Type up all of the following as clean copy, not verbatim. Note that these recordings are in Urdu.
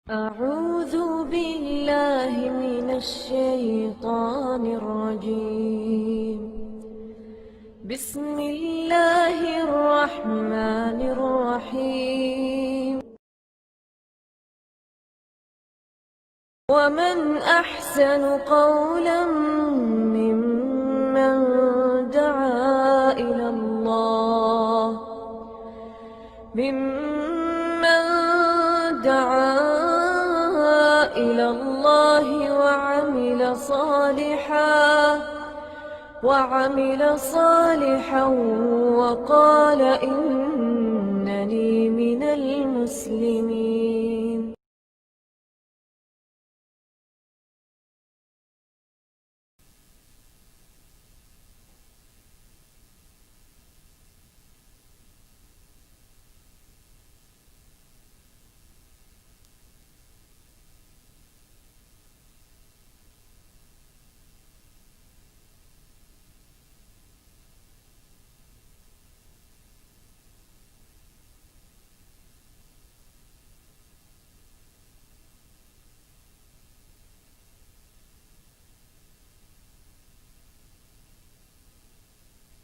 أعوذ بالله من الشيطان الرجيم. بسم الله الرحمن الرحيم. ومن أحسن قولا ممن دعا إلى الله وعمل صالحا وقال إنني من المسلمين.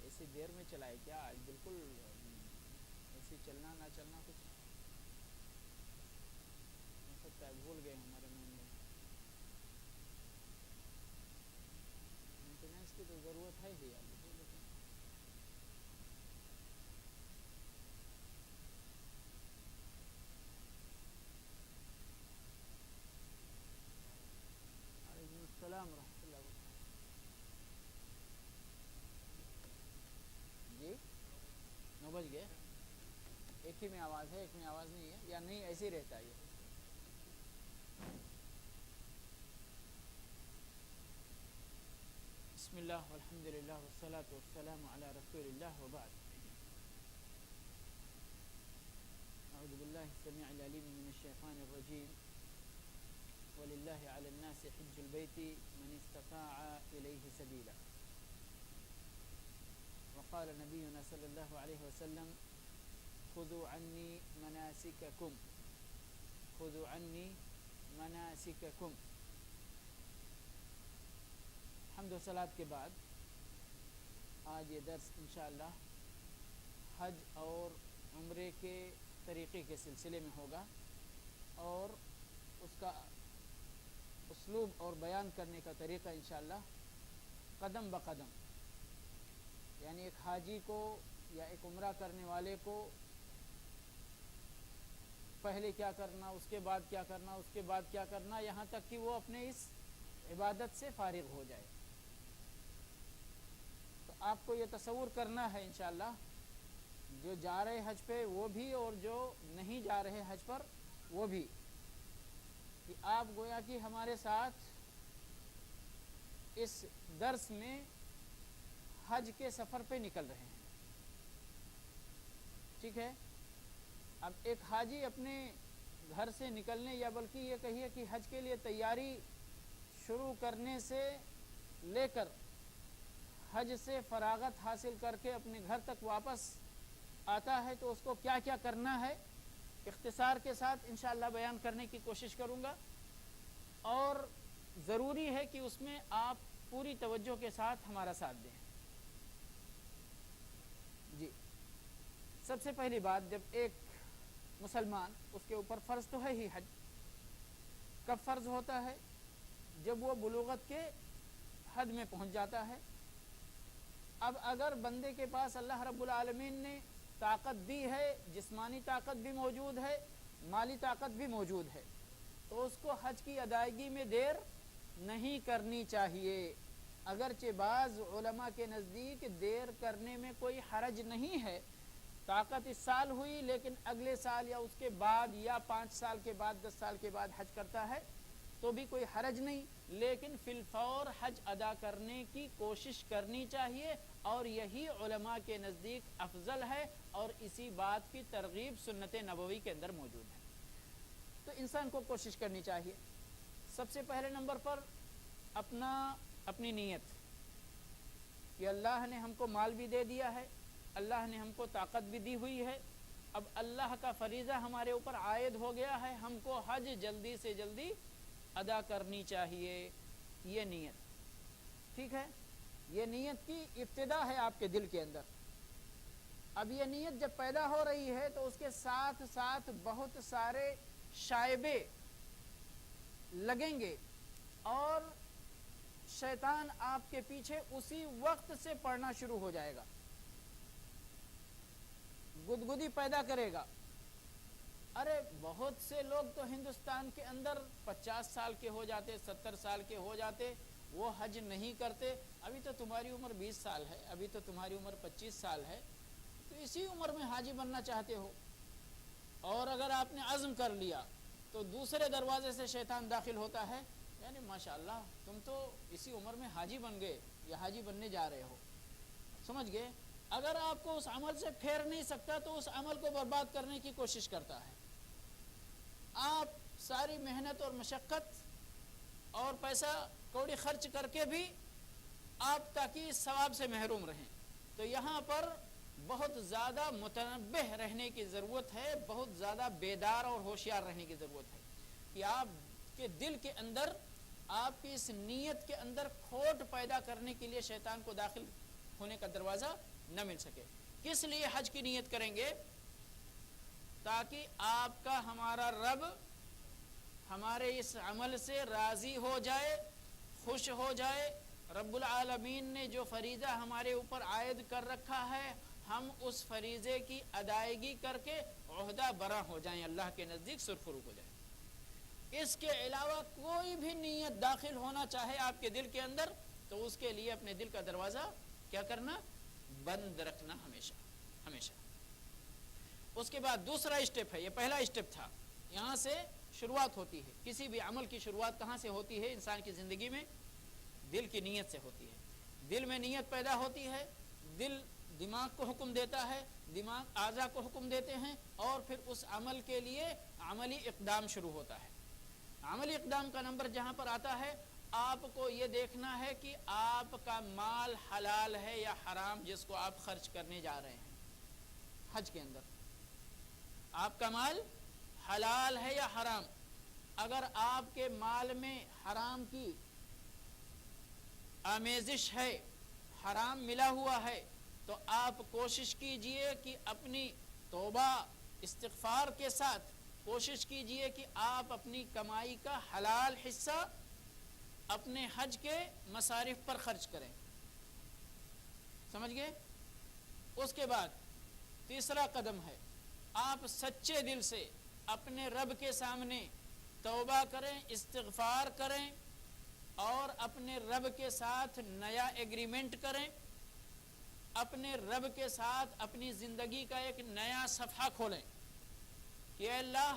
ایسی دیر میں چلائے کیا آج بالکل ایسی چلنا نہ چلنا کچھ ہو سکتا ہے بھول گئے ہمارے ممبر. مینٹیننس کی تو ضرورت ہے ہی ابھی لیکن وعلیکم السلام ورحمۃ اللہ وبرکاتہ. جی 9 بج گئے. ایک ہی میں آواز ہے ایک میں آواز نہیں ہے یا نہیں ایسے ہی رہتا ہے یہ. بسم اللہ والحمد للہ والصلاة والسلام علی رسول اللہ وبعد. اعوذ باللہ السمیع العلیم من الشیطان الرجیم. وللہ علی الناس حج البیت من استطاع الیہ سبیلا. وقال نبینا صلی اللہ علیہ وسلم خذوا عنی مناسککم خذوا عنی مناسککم. حمد و صلات کے بعد آج یہ درس انشاءاللہ حج اور عمرے کے طریقے کے سلسلے میں ہوگا اور اس کا اسلوب اور بیان کرنے کا طریقہ انشاءاللہ قدم بقدم، یعنی ایک حاجی کو یا ایک عمرہ کرنے والے کو پہلے کیا کرنا، اس کے بعد کیا کرنا، اس کے بعد کیا کرنا، یہاں تک کہ وہ اپنے اس عبادت سے فارغ ہو جائے. تو آپ کو یہ تصور کرنا ہے انشاءاللہ جو جا رہے حج پہ وہ بھی اور جو نہیں جا رہے حج پر وہ بھی، کہ آپ گویا کہ ہمارے ساتھ اس درس میں حج کے سفر پہ نکل رہے ہیں. ٹھیک ہے. اب ایک حاجی اپنے گھر سے نکلنے یا بلکہ یہ کہیے کہ حج کے لیے تیاری شروع کرنے سے لے کر حج سے فراغت حاصل کر کے اپنے گھر تک واپس آتا ہے تو اس کو کیا کیا کرنا ہے اختصار کے ساتھ انشاءاللہ بیان کرنے کی کوشش کروں گا، اور ضروری ہے کہ اس میں آپ پوری توجہ کے ساتھ ہمارا ساتھ دیں. جی سب سے پہلی بات، جب ایک مسلمان اس کے اوپر فرض تو ہے ہی حج، کب فرض ہوتا ہے؟ جب وہ بلوغت کے حد میں پہنچ جاتا ہے. اب اگر بندے کے پاس اللہ رب العالمین نے طاقت دی ہے، جسمانی طاقت بھی موجود ہے، مالی طاقت بھی موجود ہے، تو اس کو حج کی ادائیگی میں دیر نہیں کرنی چاہیے. اگرچہ بعض علماء کے نزدیک دیر کرنے میں کوئی حرج نہیں ہے. طاقت اس سال ہوئی لیکن اگلے سال یا اس کے بعد یا 5 سال کے بعد 10 سال کے بعد حج کرتا ہے تو بھی کوئی حرج نہیں، لیکن فی الفور حج ادا کرنے کی کوشش کرنی چاہیے، اور یہی علماء کے نزدیک افضل ہے، اور اسی بات کی ترغیب سنت نبوی کے اندر موجود ہے. تو انسان کو کوشش کرنی چاہیے. سب سے پہلے نمبر پر اپنی نیت کہ اللہ نے ہم کو مال بھی دے دیا ہے، اللہ نے ہم کو طاقت بھی دی ہوئی ہے، اب اللہ کا فریضہ ہمارے اوپر عائد ہو گیا ہے، ہم کو حج جلدی سے جلدی ادا کرنی چاہیے. یہ نیت ٹھیک ہے، یہ نیت کی ابتدا ہے آپ کے دل کے اندر. اب یہ نیت جب پیدا ہو رہی ہے تو اس کے ساتھ ساتھ بہت سارے شائبے لگیں گے اور شیطان آپ کے پیچھے اسی وقت سے پڑنا شروع ہو جائے گا، گدگدی پیدا کرے گا. ارے بہت سے لوگ تو ہندوستان کے اندر 50 سال کے ہو جاتے، 70 سال کے ہو جاتے، وہ حج نہیں کرتے. ابھی تو تمہاری عمر 20 سال ہے، ابھی تو تمہاری عمر 25 سال ہے، تو اسی عمر میں حاجی بننا چاہتے ہو. اور اگر آپ نے عزم کر لیا تو دوسرے دروازے سے شیطان داخل ہوتا ہے، یعنی ماشاءاللہ تم تو اسی عمر میں حاجی بن گئے یا حاجی بننے جا رہے ہو. سمجھ گئے؟ اگر آپ کو اس عمل سے پھیر نہیں سکتا تو اس عمل کو برباد کرنے کی کوشش کرتا ہے. آپ ساری محنت اور مشقت اور پیسہ کوڑی خرچ کر کے بھی آپ تاکہ اس ثواب سے محروم رہیں. تو یہاں پر بہت زیادہ متنبہ رہنے کی ضرورت ہے، بہت زیادہ بیدار اور ہوشیار رہنے کی ضرورت ہے کہ آپ کے دل کے اندر، آپ کی اس نیت کے اندر کھوٹ پیدا کرنے کے لیے شیطان کو داخل ہونے کا دروازہ نہ مل سکے. کس لیے حج کی نیت کریں گے؟ تاکہ آپ کا ہمارا رب ہمارے اس عمل سے راضی ہو جائے، خوش ہو جائے. رب العالمین نے جو فریضہ ہمارے اوپر عائد کر رکھا ہے، ہم اس فریضے کی ادائیگی کر کے عہدہ برا ہو جائیں، اللہ کے نزدیک سرخرو ہو جائیں. اس کے علاوہ کوئی بھی نیت داخل ہونا چاہے آپ کے دل کے اندر تو اس کے لیے اپنے دل کا دروازہ کیا کرنا؟ بند رکھنا ہمیشہ ہمیشہ. اس کے بعد دوسرا اسٹیپ ہے، یہ پہلا اسٹیپ تھا، یہاں سے شروعات ہوتی ہے. کسی بھی عمل کی شروعات کہاں سے ہوتی ہے انسان کی زندگی میں؟ دل کی نیت سے ہوتی ہے. دل میں نیت پیدا ہوتی ہے، دل دماغ کو حکم دیتا ہے، دماغ اعضاء کو حکم دیتے ہیں، اور پھر اس عمل کے لیے عملی اقدام شروع ہوتا ہے. عملی اقدام کا نمبر جہاں پر آتا ہے، آپ کو یہ دیکھنا ہے کہ آپ کا مال حلال ہے یا حرام جس کو آپ خرچ کرنے جا رہے ہیں. حج کے اندر آپ کا مال حلال ہے یا حرام. اگر آپ کے مال میں حرام کی آمیزش ہے، حرام ملا ہوا ہے، تو آپ کوشش کیجئے کہ اپنی توبہ استغفار کے ساتھ کوشش کیجئے کہ آپ اپنی کمائی کا حلال حصہ اپنے حج کے مصارف پر خرچ کریں. سمجھ گئے؟ اس کے بعد تیسرا قدم ہے، آپ سچے دل سے اپنے رب کے سامنے توبہ کریں، استغفار کریں اور اپنے رب کے ساتھ نیا ایگریمنٹ کریں، اپنے رب کے ساتھ اپنی زندگی کا ایک نیا صفحہ کھولیں کہ اے اللہ،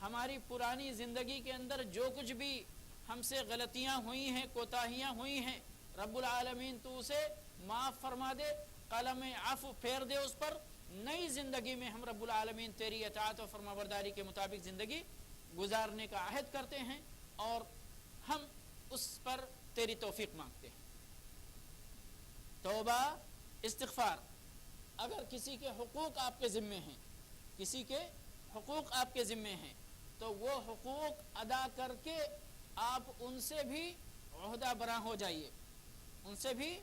ہماری پرانی زندگی کے اندر جو کچھ بھی ہم سے غلطیاں ہوئی ہیں، کوتاہیاں ہوئی ہیں، رب العالمین تو اسے معاف فرما دے، قلم عفو پھیر دے اس پر. نئی زندگی میں ہم رب العالمین تیری اطاعت و فرمانبرداری کے مطابق زندگی گزارنے کا عہد کرتے ہیں اور ہم اس پر تیری توفیق مانگتے ہیں. توبہ، استغفار. اگر کسی کے حقوق آپ کے ذمے ہیں، کسی کے حقوق آپ کے ذمے ہیں، تو وہ حقوق ادا کر کے آپ ان سے بھی عہدہ برا ہو جائیے، ان سے بھی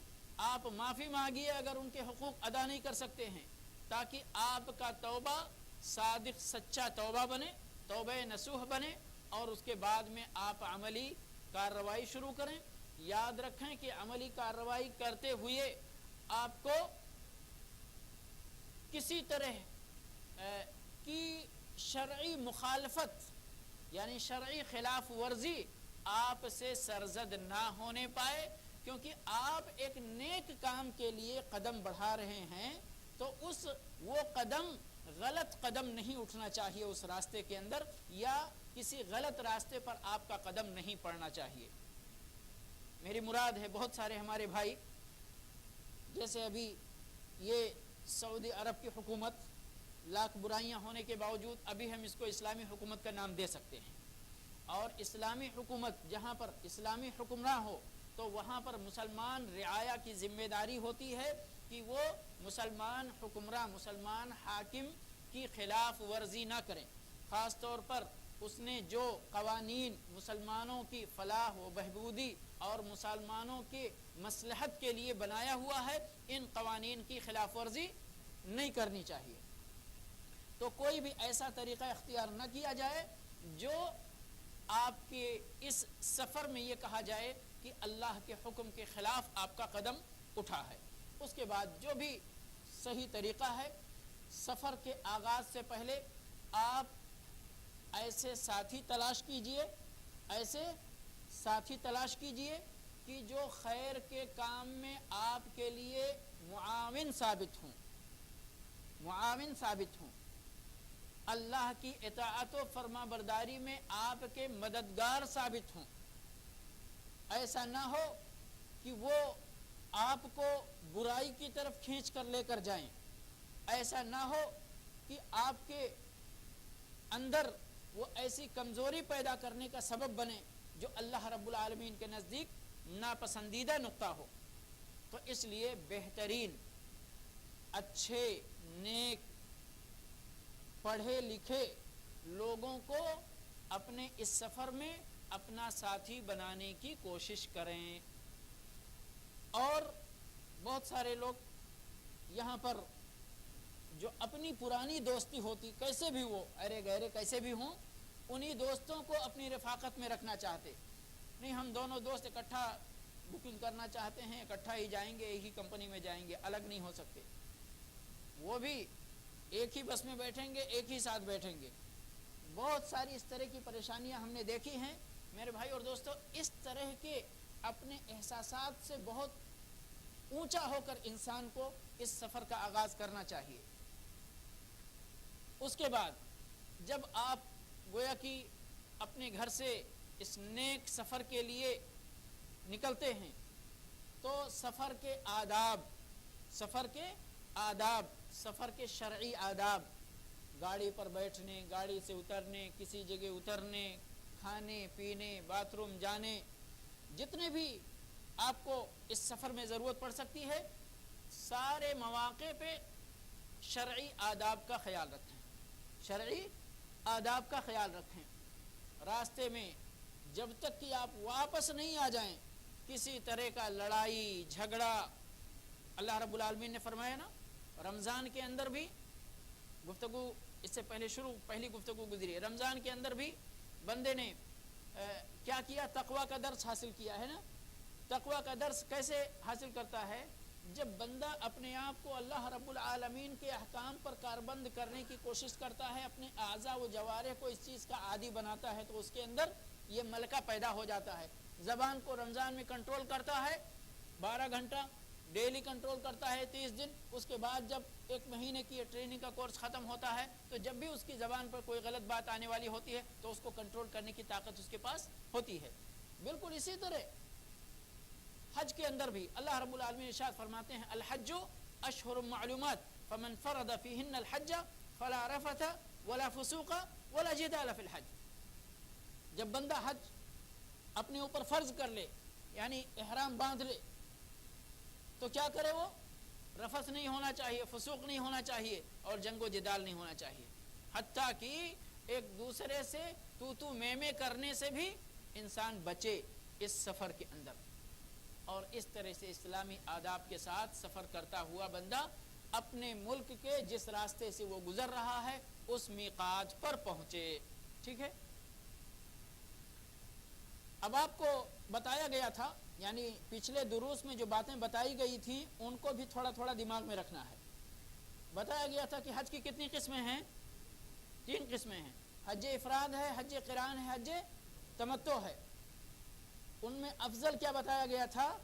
آپ معافی مانگیے اگر ان کے حقوق ادا نہیں کر سکتے ہیں، تاکہ آپ کا توبہ صادق سچا توبہ بنے، توبہ نصوح بنے، اور اس کے بعد میں آپ عملی کارروائی شروع کریں. یاد رکھیں کہ عملی کارروائی کرتے ہوئے آپ کو کسی طرح کی شرعی مخالفت یعنی شرعی خلاف ورزی آپ سے سرزد نہ ہونے پائے، کیونکہ آپ ایک نیک کام کے لیے قدم بڑھا رہے ہیں، تو وہ قدم غلط قدم نہیں اٹھنا چاہیے اس راستے کے اندر، یا کسی غلط راستے پر آپ کا قدم نہیں پڑنا چاہیے. میری مراد ہے بہت سارے ہمارے بھائی، جیسے ابھی یہ سعودی عرب کی حکومت، لاکھ برائیاں ہونے کے باوجود ابھی ہم اس کو اسلامی حکومت کا نام دے سکتے ہیں، اور اسلامی حکومت جہاں پر اسلامی حکمراں ہو تو وہاں پر مسلمان رعایا کی ذمہ داری ہوتی ہے کہ وہ مسلمان حکمراں، مسلمان حاکم کی خلاف ورزی نہ کریں، خاص طور پر اس نے جو قوانین مسلمانوں کی فلاح و بہبودی اور مسلمانوں کے مصلحت کے لیے بنایا ہوا ہے، ان قوانین کی خلاف ورزی نہیں کرنی چاہیے۔ تو کوئی بھی ایسا طریقہ اختیار نہ کیا جائے جو آپ کے اس سفر میں یہ کہا جائے کہ اللہ کے حکم کے خلاف آپ کا قدم اٹھا ہے۔ اس کے بعد جو بھی صحیح طریقہ ہے، سفر کے آغاز سے پہلے آپ ایسے ساتھی تلاش کیجئے کہ جو خیر کے کام میں آپ کے لیے معاون ثابت ہوں، اللہ کی اطاعت و فرما برداری میں آپ کے مددگار ثابت ہوں۔ ایسا نہ ہو کہ وہ آپ کو برائی کی طرف کھینچ کر لے کر جائیں، ایسا نہ ہو کہ آپ کے اندر وہ ایسی کمزوری پیدا کرنے کا سبب بنے جو اللہ رب العالمین کے نزدیک ناپسندیدہ نقطہ ہو۔ تو اس لیے بہترین، اچھے، نیک، پڑھے لکھے لوگوں کو اپنے اس سفر میں اپنا ساتھی بنانے کی کوشش کریں۔ اور بہت سارے لوگ یہاں پر جو اپنی پرانی دوستی ہوتی، کیسے بھی وہ ارے گہرے کیسے بھی ہوں، انہی دوستوں کو اپنی رفاقت میں رکھنا چاہتے، نہیں ہم دونوں دوست اکٹھا بکنگ کرنا چاہتے ہیں، اکٹھا ہی جائیں گے، ایک ہی کمپنی میں جائیں گے، الگ نہیں ہو سکتے۔ وہ بھی ایک ہی بس میں بیٹھیں گے، ایک ہی ساتھ بیٹھیں گے۔ بہت ساری اس طرح کی پریشانیاں ہم نے دیکھی ہیں میرے بھائی اور دوستو۔ اس طرح کے اپنے احساسات سے بہت اونچا ہو کر انسان کو اس سفر کا آغاز کرنا چاہیے۔ اس کے بعد جب آپ گویا کہ اپنے گھر سے اس نیک سفر کے لیے نکلتے ہیں تو سفر کے شرعی آداب، گاڑی پر بیٹھنے، گاڑی سے اترنے، کسی جگہ اترنے، کھانے پینے، باتھ روم جانے، جتنے بھی آپ کو اس سفر میں ضرورت پڑ سکتی ہے، سارے مواقع پہ شرعی آداب کا خیال رکھیں۔ راستے میں جب تک کہ آپ واپس نہیں آ جائیں، کسی طرح کا لڑائی جھگڑا، اللہ رب العالمین نے فرمایا نا، رمضان کے اندر بھی گفتگو اس سے پہلی گفتگو گزری ہے، رمضان کے اندر بھی بندے نے کیا کیا؟ تقوی کا درس حاصل کیا ہے نا۔ تقوی کا درس کیسے حاصل کرتا ہے؟ جب بندہ اپنے آپ کو اللہ رب العالمین کے احکام پر کاربند کرنے کی کوشش کرتا ہے، اپنے اعضاء و جوارح کو اس چیز کا عادی بناتا ہے، تو اس کے اندر یہ ملکہ پیدا ہو جاتا ہے۔ زبان کو رمضان میں کنٹرول کرتا ہے 12 گھنٹہ، ڈیلی کنٹرول کرتا ہے 30 دن، اس کے بعد جب 1 مہینے کی ٹریننگ کا کورس ختم ہوتا ہے تو جب بھی اس کی زبان پر کوئی غلط بات آنے والی ہوتی ہے تو اس کو کنٹرول کرنے کی طاقت اس کے پاس ہوتی ہے۔ بالکل اسی طرح حج کے اندر بھی اللہ رب العالمین ارشاد فرماتے ہیں، الحج اشہر معلومات فمن فرض فیہن الحج فلا رفث ولا فسوق ولا جدال فی الحج۔ جب بندہ حج اپنے اوپر فرض کر لے، یعنی احرام باندھ لے، تو کیا کرے؟ وہ رفث نہیں ہونا چاہیے، فسوق نہیں ہونا چاہیے اور جنگ و جدال نہیں ہونا چاہیے، حتیٰ کہ ایک دوسرے سے تو میں کرنے سے بھی انسان بچے اس سفر کے اندر۔ اور اس طرح سے اسلامی آداب کے ساتھ سفر کرتا ہوا بندہ اپنے ملک کے جس راستے سے وہ گزر رہا ہے اس میقات پر پہنچے۔ ٹھیک ہے، اب آپ کو بتایا گیا تھا، یعنی پچھلے دروس میں جو باتیں بتائی گئی تھی ان کو بھی تھوڑا تھوڑا دماغ میں رکھنا ہے۔ بتایا گیا تھا کہ حج کی کتنی قسمیں ہیں؟ 3 قسمیں ہیں، حج افراد ہے، حج قران ہے، حج تمتع ہے۔ ان میں افضل کیا بتایا گیا تھا؟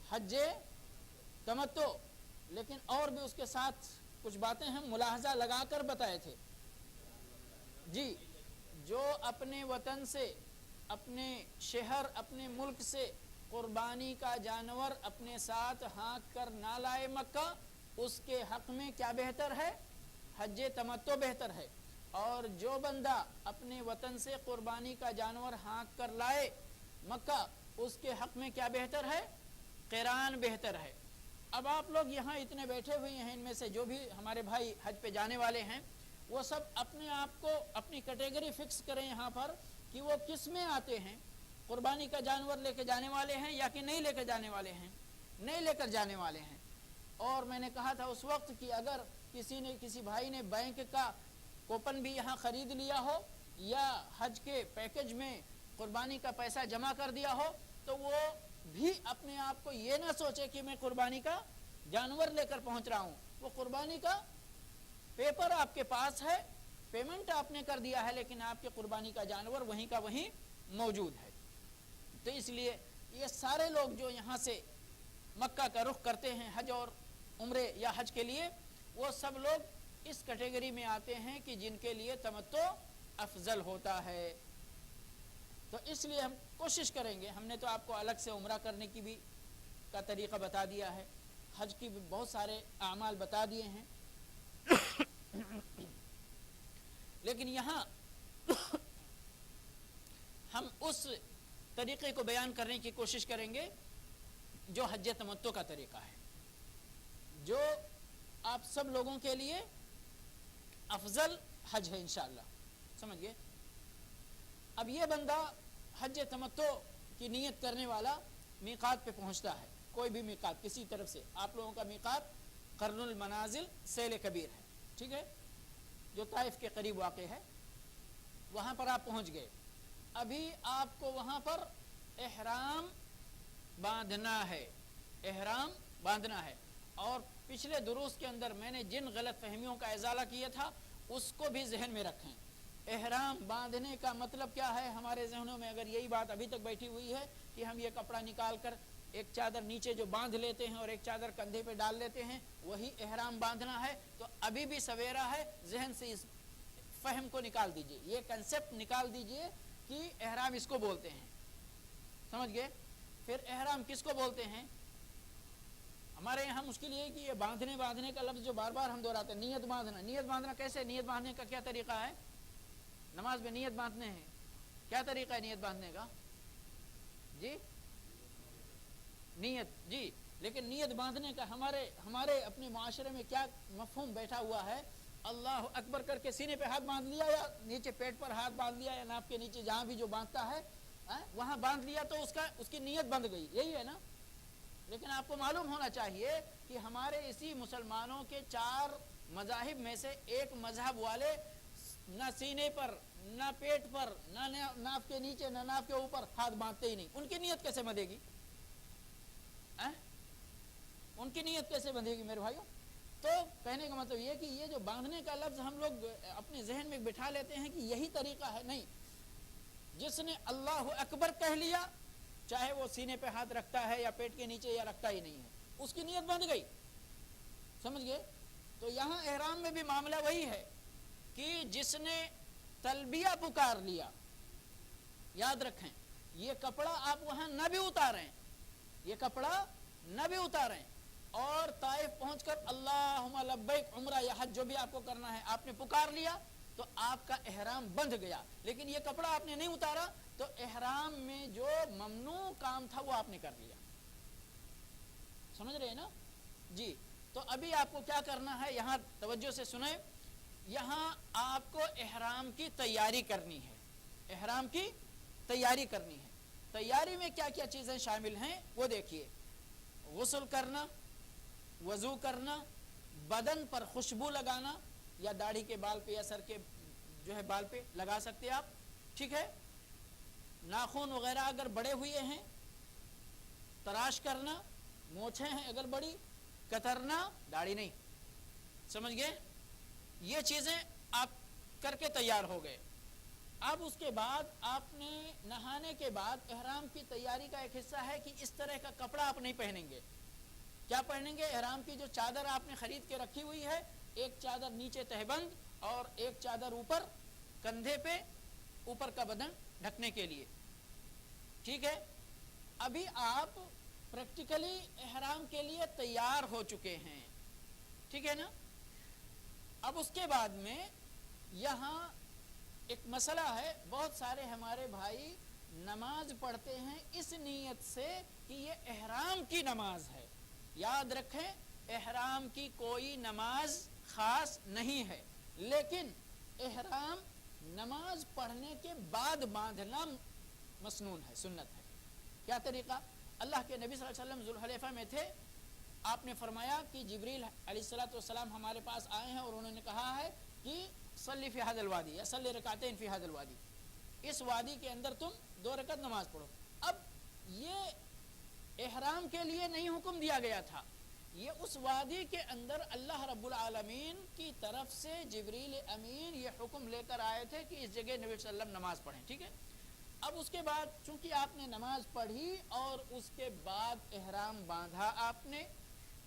حج تمتع، لیکن اور بھی اس کے ساتھ کچھ باتیں ہم ملاحظہ لگا کر بتائے تھے۔ جی، جو اپنے وطن سے، اپنے شہر، اپنے ملک سے قربانی کا جانور اپنے ساتھ ہانک کر نہ لائے مکہ، اس کے حق میں کیا بہتر ہے؟ حج تمتع بہتر ہے۔ اور جو بندہ اپنے وطن سے قربانی کا جانور ہانک کر لائے مکہ، اس کے حق میں کیا بہتر ہے؟ قران بہتر ہے۔ اب آپ لوگ یہاں اتنے بیٹھے ہوئے ہیں، ان میں سے جو بھی ہمارے بھائی حج پہ جانے والے ہیں وہ سب اپنے آپ کو اپنی کیٹیگری فکس کریں یہاں پر کہ وہ کس میں آتے ہیں، قربانی کا جانور لے کے جانے والے ہیں یا کہ نہیں لے کے جانے والے ہیں، نہیں لے کر جانے والے ہیں۔ اور میں نے کہا تھا اس وقت کہ اگر کسی بھائی نے بینک کا کوپن بھی یہاں خرید لیا ہو یا حج کے پیکج میں قربانی کا پیسہ جمع کر دیا ہو تو وہ بھی اپنے آپ کو یہ نہ سوچے کہ میں قربانی کا جانور لے کر پہنچ رہا ہوں۔ وہ قربانی کا پیپر آپ کے پاس ہے، پیمنٹ آپ نے کر دیا ہے، لیکن آپ کے قربانی کا جانور وہیں کا وہیں موجود ہے۔ تو اس لیے یہ سارے لوگ جو یہاں سے مکہ کا رخ کرتے ہیں حج اور عمرے یا حج کے لیے، وہ سب لوگ اس کیٹیگری میں آتے ہیں کہ جن کے لیے تمتع افضل ہوتا ہے۔ تو اس لیے ہم کوشش کریں گے، ہم نے تو آپ کو الگ سے عمرہ کرنے کی بھی کا طریقہ بتا دیا ہے، حج کی بھی بہت سارے اعمال بتا دیے ہیں، لیکن یہاں ہم اس طریقے کو بیان کرنے کی کوشش کریں گے جو حج تمتع کا طریقہ ہے، جو آپ سب لوگوں کے لیے افضل حج ہے انشاءاللہ، سمجھ گئے۔ اب یہ بندہ حج تمتع کی نیت کرنے والا میقات پہ پہنچتا ہے، کوئی بھی میقات کسی طرف سے، آپ لوگوں کا میقات قرن المنازل سیل کبیر ہے، ٹھیک ہے، جو طائف کے قریب واقع ہے، وہاں پر آپ پہنچ گئے۔ ابھی آپ کو وہاں پر احرام باندھنا ہے، احرام باندھنا ہے۔ اور پچھلے دروس کے اندر میں نے جن غلط فہمیوں کا ازالہ کیا تھا اس کو بھی ذہن میں رکھیں۔ احرام باندھنے کا مطلب کیا ہے؟ ہمارے ذہنوں میں اگر یہی بات ابھی تک بیٹھی ہوئی ہے کہ ہم یہ کپڑا نکال کر ایک چادر نیچے جو باندھ لیتے ہیں اور ایک چادر کندھے پہ ڈال لیتے ہیں وہی احرام باندھنا ہے، تو ابھی بھی سویرا ہے، ذہن سے اس فہم کو نکال دیجئے، یہ کنسپٹ نکال دیجئے کہ احرام اس کو بولتے ہیں، سمجھ گئے۔ پھر احرام کس کو بولتے ہیں؟ ہمارے یہاں مشکل یہ ہے کہ یہ باندھنے کا لفظ جو بار بار ہم دہراتے ہیں، نیت باندھنا، نیت باندھنا کیسے؟ نیت باندھنے کا کیا طریقہ ہے؟ نماز میں نیت باندھنے ہیں، کیا طریقہ ہے نیت باندھنے کا؟ جی نیت، جی، لیکن نیت باندھنے کا ہمارے اپنے معاشرے میں کیا مفہوم بیٹھا ہوا ہے؟ اللہ اکبر کر کے سینے پہ ہاتھ باندھ لیا یا نیچے پیٹ پر ہاتھ باندھ لیا یا ناف کے نیچے جہاں بھی جو باندھتا ہے وہاں باندھ لیا تو اس کی نیت بند گئی، یہی ہے نا۔ لیکن آپ کو معلوم ہونا چاہیے کہ ہمارے اسی مسلمانوں کے 4 مذاہب میں سے ایک مذہب والے نہ سینے پر، نہ پیٹ پر، نہ ناف کے نیچے، نہ ناف کے اوپر ہاتھ باندھتے ہی نہیں، ان کی نیت کیسے بندھے گی؟ ان کی نیت کیسے بندھے گی میرے بھائیوں؟ تو کہنے کا مطلب یہ کہ یہ جو باندھنے کا لفظ ہم لوگ اپنے ذہن میں بٹھا لیتے ہیں کہ یہی طریقہ ہے، نہیں۔ جس نے اللہ اکبر کہہ لیا چاہے وہ سینے پہ ہاتھ رکھتا ہے یا پیٹ کے نیچے یا رکھتا ہی نہیں ہے، اس کی نیت بندھ گئی، سمجھ گئے۔ تو یہاں احرام میں بھی معاملہ وہی ہے کہ جس نے تلبیہ پکار لیا، یاد رکھیں یہ کپڑا آپ وہاں نہ بھی اتاریں، یہ کپڑا نہ بھی اتاریں، اور طائف پہنچ کر اللہم لبیک عمرہ یا حج جو بھی آپ کو کرنا ہے آپ نے پکار لیا تو آپ کا احرام بندھ گیا، لیکن یہ کپڑا آپ نے نہیں اتارا تو احرام میں جو ممنوع کام تھا وہ آپ نے کر لیا، سمجھ رہے ہیں نا جی۔ تو ابھی آپ کو کیا کرنا ہے، یہاں توجہ سے سنیں، یہاں آپ کو احرام کی تیاری کرنی ہے، احرام کی تیاری کرنی ہے۔ تیاری میں کیا کیا چیزیں شامل ہیں وہ دیکھیے، غسل کرنا، وضو کرنا، بدن پر خوشبو لگانا، یا داڑھی کے بال پہ یا سر کے جو ہے بال پہ لگا سکتے آپ، ٹھیک ہے، ناخن وغیرہ اگر بڑے ہوئے ہیں تراش کرنا، مونچھیں ہیں اگر بڑی کترنا، داڑھی نہیں، سمجھ گئے۔ یہ چیزیں آپ کر کے تیار ہو گئے۔ اب اس کے بعد آپ نے نہانے کے بعد احرام کی تیاری کا ایک حصہ ہے کہ اس طرح کا کپڑا آپ نہیں پہنیں گے۔ کیا پہنیں گے؟ احرام کی جو چادر آپ نے خرید کے رکھی ہوئی ہے، ایک چادر نیچے تہبند اور ایک چادر اوپر کندھے پہ، اوپر کا بدن ڈھکنے کے لیے، ٹھیک ہے۔ ابھی آپ پریکٹیکلی احرام کے لیے تیار ہو چکے ہیں، ٹھیک ہے نا۔ اب اس کے بعد میں یہاں ایک مسئلہ ہے، بہت سارے ہمارے بھائی نماز پڑھتے ہیں اس نیت سے کہ یہ احرام کی نماز ہے، یاد رکھیں احرام کی کوئی نماز خاص نہیں ہے، لیکن احرام نماز پڑھنے کے بعد باندھنا مسنون ہے، سنت ہے۔ کیا طریقہ؟ اللہ کے نبی صلی اللہ علیہ وسلم ذوالحلیفہ میں تھے، آپ نے فرمایا کہ جبریل علیہ السلام ہمارے پاس آئے ہیں اور انہوں نے کہا ہے کہ صلی فی ھذا الوادی یا صلی رکعتین فی ھذا الوادی، اس وادی کے اندر تم 2 رکعت نماز پڑھو۔ اب یہ احرام کے لیے نہیں حکم دیا گیا تھا، یہ اس وادی کے اندر اللہ رب العالمین کی طرف سے جبریل امین یہ حکم لے کر آئے تھے کہ اس جگہ نبی صلی اللہ علیہ وسلم نماز پڑھیں، ٹھیک ہے۔ اب اس کے بعد چونکہ آپ نے نماز پڑھی اور اس کے بعد احرام باندھا آپ نے،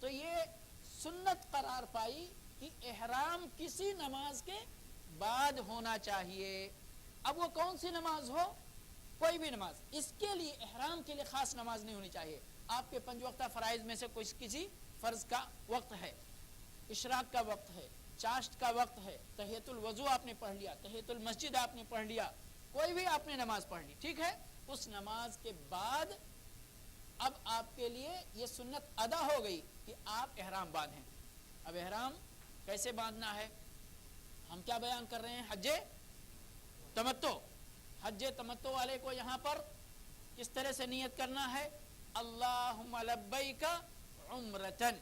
تو یہ سنت قرار پائی کہ احرام کسی نماز کے بعد ہونا چاہیے۔ اب وہ کون سی نماز ہو، کوئی بھی نماز، اس کے لیے احرام کے لیے خاص نماز نہیں ہونی چاہیے۔ آپ کے 5 وقتہ فرائض میں سے کسی فرض کا وقت ہے، اشراق کا وقت ہے، چاشت کا وقت ہے، تحیۃ الوضو آپ نے پڑھ لیا، تحیۃ المسجد آپ نے پڑھ لیا، کوئی بھی آپ نے نماز پڑھ لی، ٹھیک ہے۔ اس نماز کے بعد اب آپ کے لیے یہ سنت ادا ہو گئی کہ آپ احرام باندھیں۔ اب احرام کیسے باندھنا ہے، ہم کیا بیان کر رہے ہیں؟ حج تمتع۔ حج تمتع والے کو یہاں پر کس طرح سے نیت کرنا ہے؟ اللہم لبیک عمرتن،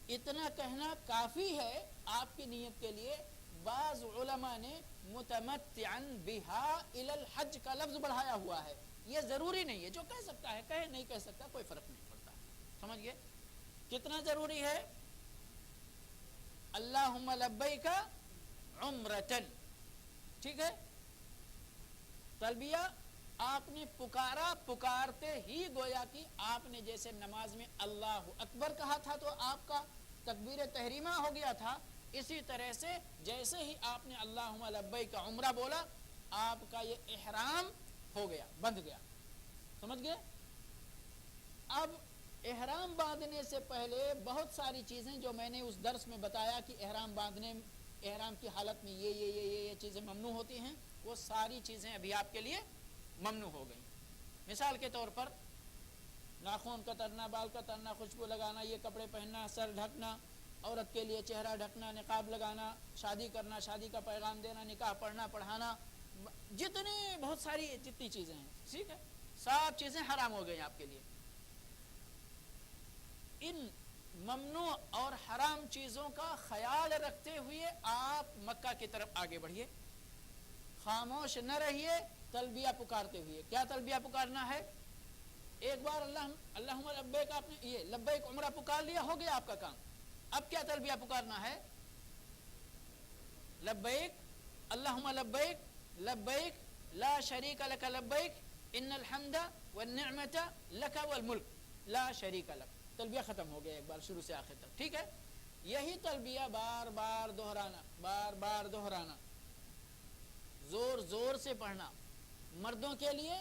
اتنا کہنا کافی ہے آپ کی نیت کے لیے۔ بعض علماء نے متمتعا بہا الی الحج کا لفظ بڑھایا ہوا ہے، یہ ضروری نہیں ہے، جو کہہ سکتا ہے کہے، نہیں کہہ سکتا کوئی فرق نہیں پڑتا، سمجھ گئے؟ کتنا ضروری ہے؟ اللہم لبیک عمرتن، ٹھیک ہے۔ تلبیہ آپ نے پکارا، پکارتے ہی گویا کہ آپ نے جیسے نماز میں اللہ اکبر کہا تھا تو آپ کا تکبیر تحریمہ ہو گیا تھا، اسی طرح سے جیسے ہی آپ نے اللہم لبیک عمرہ بولا، آپ کا یہ احرام ہو گیا، بندھ گیا، سمجھ گئے؟ اب احرام باندھنے سے پہلے بہت ساری چیزیں جو میں نے اس درس میں بتایا کہ احرام باندھنے، احرام کی حالت میں یہ چیزیں ممنوع ہوتی ہیں، وہ ساری چیزیں ابھی آپ کے لیے ممنوع ہو گئی۔ مثال کے طور پر ناخن کترنا، بال کترنا، خوشبو لگانا، یہ کپڑے پہننا، سر ڈھکنا، عورت کے لیے چہرہ ڈھکنا، نقاب لگانا، شادی کرنا، شادی کا پیغام دینا، نکاح پڑھنا پڑھانا، جتنی بہت ساری جتنی چیزیں ہیں، ٹھیک ہے، سب چیزیں حرام ہو گئی آپ کے لیے۔ ان ممنوع اور حرام چیزوں کا خیال رکھتے ہوئے آپ مکہ کی طرف آگے بڑھیے، خاموش نہ رہیے، تلبیہ پکارتے ہوئے۔ کیا تلبیہ پکارنا ہے؟ ایک بار اللہم لبیک آپ نے یہ لبیک عمرہ پکار لیا، ہو گیا آپ کا کام۔ اب کیا تلبیہ پکارنا ہے؟ لبیک اللہم لبیک لبیک لا شریک لک لبیک ان الحمد والنعمت لک والملک لا شریک لک۔ تلبیہ ختم ہو گیا ایک بار شروع سے آخر تک، ٹھیک ہے۔ یہی تلبیہ بار بار دہرانا، بار بار دہرانا، زور زور سے پڑھنا۔ مردوں کے لیے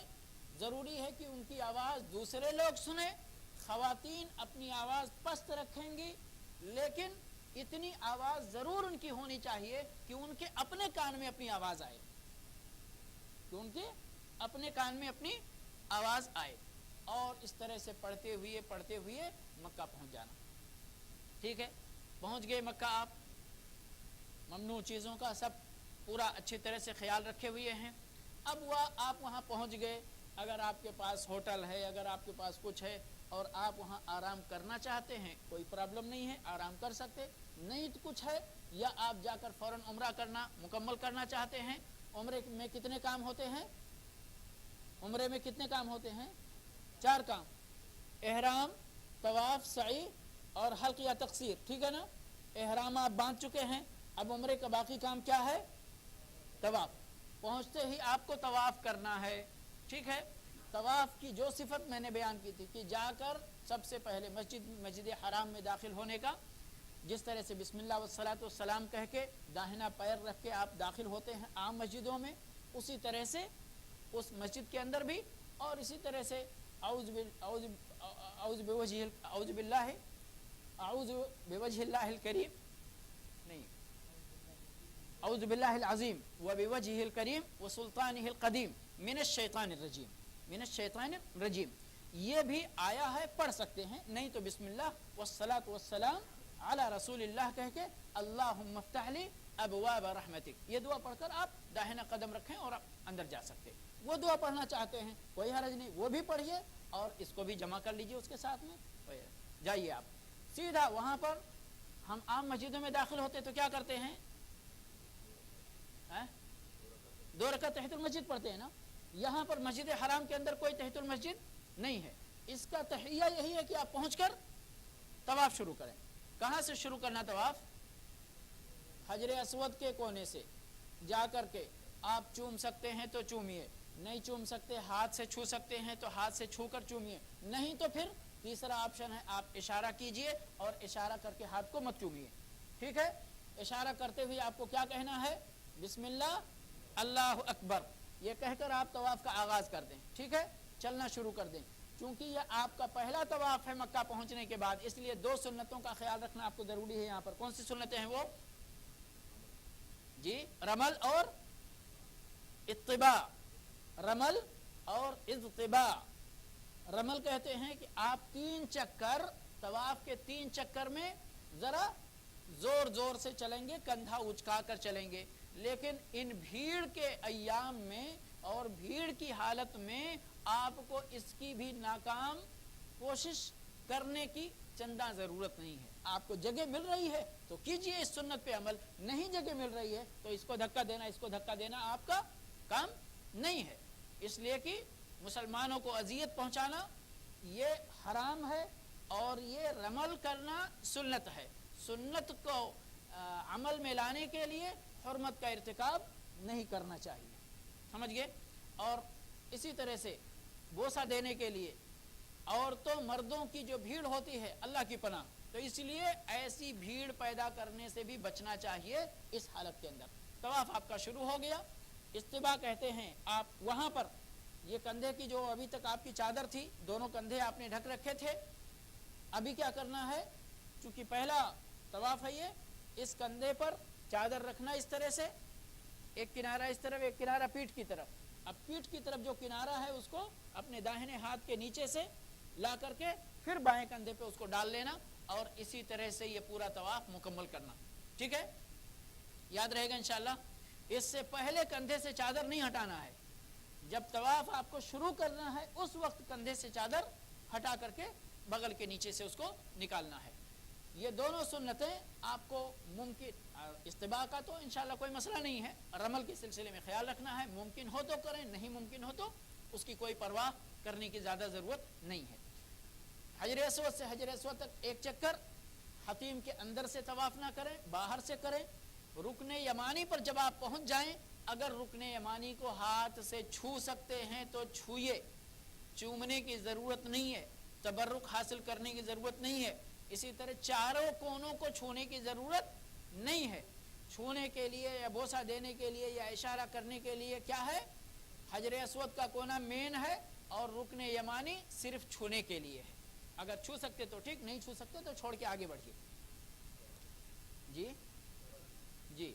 ضروری ہے کہ ان کی آواز دوسرے لوگ سنیں، خواتین اپنی آواز پست رکھیں گی، لیکن اتنی آواز ضرور ان کی ہونی چاہیے کہ ان کے اپنے کان میں اپنی آواز آئے، کہ ان کے اپنے کان میں اپنی آواز آئے، اور اس طرح سے پڑھتے ہوئے مکہ پہنچ جانا، ٹھیک ہے۔ پہنچ گئے مکہ آپ، ممنوع چیزوں کا سب پورا اچھی طرح سے خیال رکھے ہوئے ہیں۔ اب آپ وہاں پہنچ گئے، اگر آپ کے پاس ہوٹل ہے، اگر آپ کے پاس کچھ ہے اور آپ وہاں آرام کرنا چاہتے ہیں، کوئی پرابلم نہیں ہے، آرام کر سکتے۔ نہیں کچھ ہے، یا آپ جا کر فوراً عمرہ کرنا مکمل کرنا چاہتے ہیں۔ عمرے میں کتنے کام ہوتے ہیں؟ عمرے میں کتنے کام ہوتے ہیں؟ 4 کام، احرام، طواف، سعی اور حلق یا تقصیر، ٹھیک ہے نا۔ احرام آپ باندھ چکے ہیں، اب عمرے کا باقی کام کیا ہے؟ طواف۔ پہنچتے ہی آپ کو طواف کرنا ہے، ٹھیک ہے۔ طواف کی جو صفت میں نے بیان کی تھی کہ جا کر سب سے پہلے مسجد حرام میں داخل ہونے کا، جس طرح سے بسم اللہ والصلاۃ والسلام کہہ کے داہنا پیر رکھ کے آپ داخل ہوتے ہیں عام مسجدوں میں، اسی طرح سے اس مسجد کے اندر بھی، اور اسی طرح سے اعوذ بوجہ اللہ الکریم، نہیں، اعوذ باللہ العظیم وبوجہہ الکریم وسلطانہ القدیم من الشیطان الرجیم، من الشیطان الرجیم، یہ بھی آیا ہے، پڑھ سکتے ہیں، نہیں تو بسم اللہ والصلاۃ والسلام علی رسول اللہ کہہ کے اللہم افتح لی ابواب رحمتک، یہ دعا پڑھ کر آپ داہنا قدم رکھیں اور آپ اندر جا سکتے. وہ دعا پڑھنا چاہتے ہیں کوئی حرج نہیں، وہ بھی پڑھیے اور اس کو بھی جمع کر لیجیے اس کے ساتھ میں. جائیے آپ سیدھا وہاں پر. ہم عام مسجدوں میں داخل ہوتے تو کیا کرتے ہیں؟ 2 رکعت تحیۃ المسجد پڑھتے ہیں نا. یہاں پر مسجد حرام کے اندر کوئی تحیۃ المسجد نہیں ہے. اس کا تحیہ یہی ہے کہ آپ پہنچ کر طواف شروع کریں. کہاں سے شروع کرنا طواف؟ حجر اسود کے کونے سے جا کر کے آپ چوم سکتے ہیں تو چومیے، نہیں چوم سکتے ہاتھ سے چھو سکتے ہیں تو ہاتھ سے چھو کر چومیے، نہیں تو پھر تیسرا آپشن ہے آپ اشارہ کیجئے اور اشارہ کر کے ہاتھ کو مت چومیے. ٹھیک ہے؟ اشارہ کرتے ہوئے آپ کو کیا کہنا ہے؟ بسم اللہ اللہ اکبر، یہ کہہ کر آپ طواف کا آغاز کر دیں. ٹھیک ہے؟ چلنا شروع کر دیں. چونکہ یہ آپ کا پہلا طواف ہے مکہ پہنچنے کے بعد، اس لیے 2 سنتوں کا خیال رکھنا آپ کو ضروری ہے. یہاں پر کون سی سنتیں ہیں وہ؟ جی، رمل اور اتباع. رمل اور اتباع. رمل کہتے ہیں کہ آپ 3 چکر طواف کے 3 چکر میں ذرا زور زور سے چلیں گے، کندھا اچکا کر چلیں گے. لیکن ان بھیڑ کے ایام میں اور بھیڑ کی حالت میں آپ کو اس کی بھی ناکام کوشش کرنے کی چندہ ضرورت نہیں ہے. آپ کو جگہ مل رہی ہے تو کیجئے اس سنت پہ عمل، نہیں جگہ مل رہی ہے تو اس کو دھکا دینا اس کو دھکا دینا آپ کا کام نہیں ہے. اس لیے کہ مسلمانوں کو اذیت پہنچانا یہ حرام ہے اور یہ رمل کرنا سنت ہے. سنت کو عمل میں لانے کے لیے حرمت کا ارتکاب نہیں کرنا چاہیے. سمجھ گئے؟ اور اسی طرح سے بوسہ دینے کے لیے عورتوں مردوں کی جو بھیڑ ہوتی ہے اللہ کی پناہ، تو اس لیے ایسی بھیڑ پیدا کرنے سے بھی بچنا چاہیے اس حالت کے اندر. طواف آپ کا شروع ہو گیا. استباع کہتے ہیں آپ وہاں پر یہ کندھے کی جو ابھی تک آپ کی چادر تھی، دونوں کندھے آپ نے ڈھک رکھے تھے. ابھی کیا کرنا ہے؟ چونکہ پہلا طواف ہے یہ، اس کندھے پر چادر رکھنا اس طرح سے، ایک کنارہ اس طرف ایک کنارہ پیٹھ کی طرف. اب پیٹھ کی طرف جو کنارہ ہے اس کو اپنے داہنے ہاتھ کے نیچے سے لا کر کے پھر بائیں کندھے پہ اس کو ڈال لینا اور اسی طرح سے یہ پورا طواف مکمل کرنا. ٹھیک ہے؟ یاد رہے گا انشاءاللہ. اس سے پہلے کندھے سے چادر نہیں ہٹانا ہے. جب طواف آپ کو شروع کرنا ہے اس وقت کندھے سے چادر ہٹا کر کے بغل کے نیچے سے اس کو نکالنا ہے. یہ دونوں سنتیں آپ کو ممکن، استباع کا تو انشاءاللہ کوئی مسئلہ نہیں ہے، رمل کے سلسلے میں خیال رکھنا ہے، ممکن ہو تو کریں، نہیں ممکن ہو تو اس کی کوئی پرواہ کرنے کی زیادہ ضرورت نہیں ہے. حجر اسود سے حجر اسود تک 1 چکر. حتیم کے اندر سے طواف نہ کریں، باہر سے کریں. رکن یمانی پر جب آپ پہنچ جائیں، اگر رکن یمانی کو ہاتھ سے چھو سکتے ہیں تو چھوئے، چومنے کی ضرورت نہیں ہے، تبرک حاصل کرنے کی ضرورت نہیں ہے. اسی طرح چاروں کونوں کو چھونے کی ضرورت نہیں ہے. چھونے کے لیے یا بوسہ دینے کے لیے یا اشارہ کرنے کے لیے کیا ہے؟ حجر اسود کا کونا مین ہے اور رکن یمانی صرف چھونے کے لیے ہے. اگر چھو سکتے تو ٹھیک، نہیں چھو سکتے تو چھوڑ کے آگے بڑھیے. جی جی،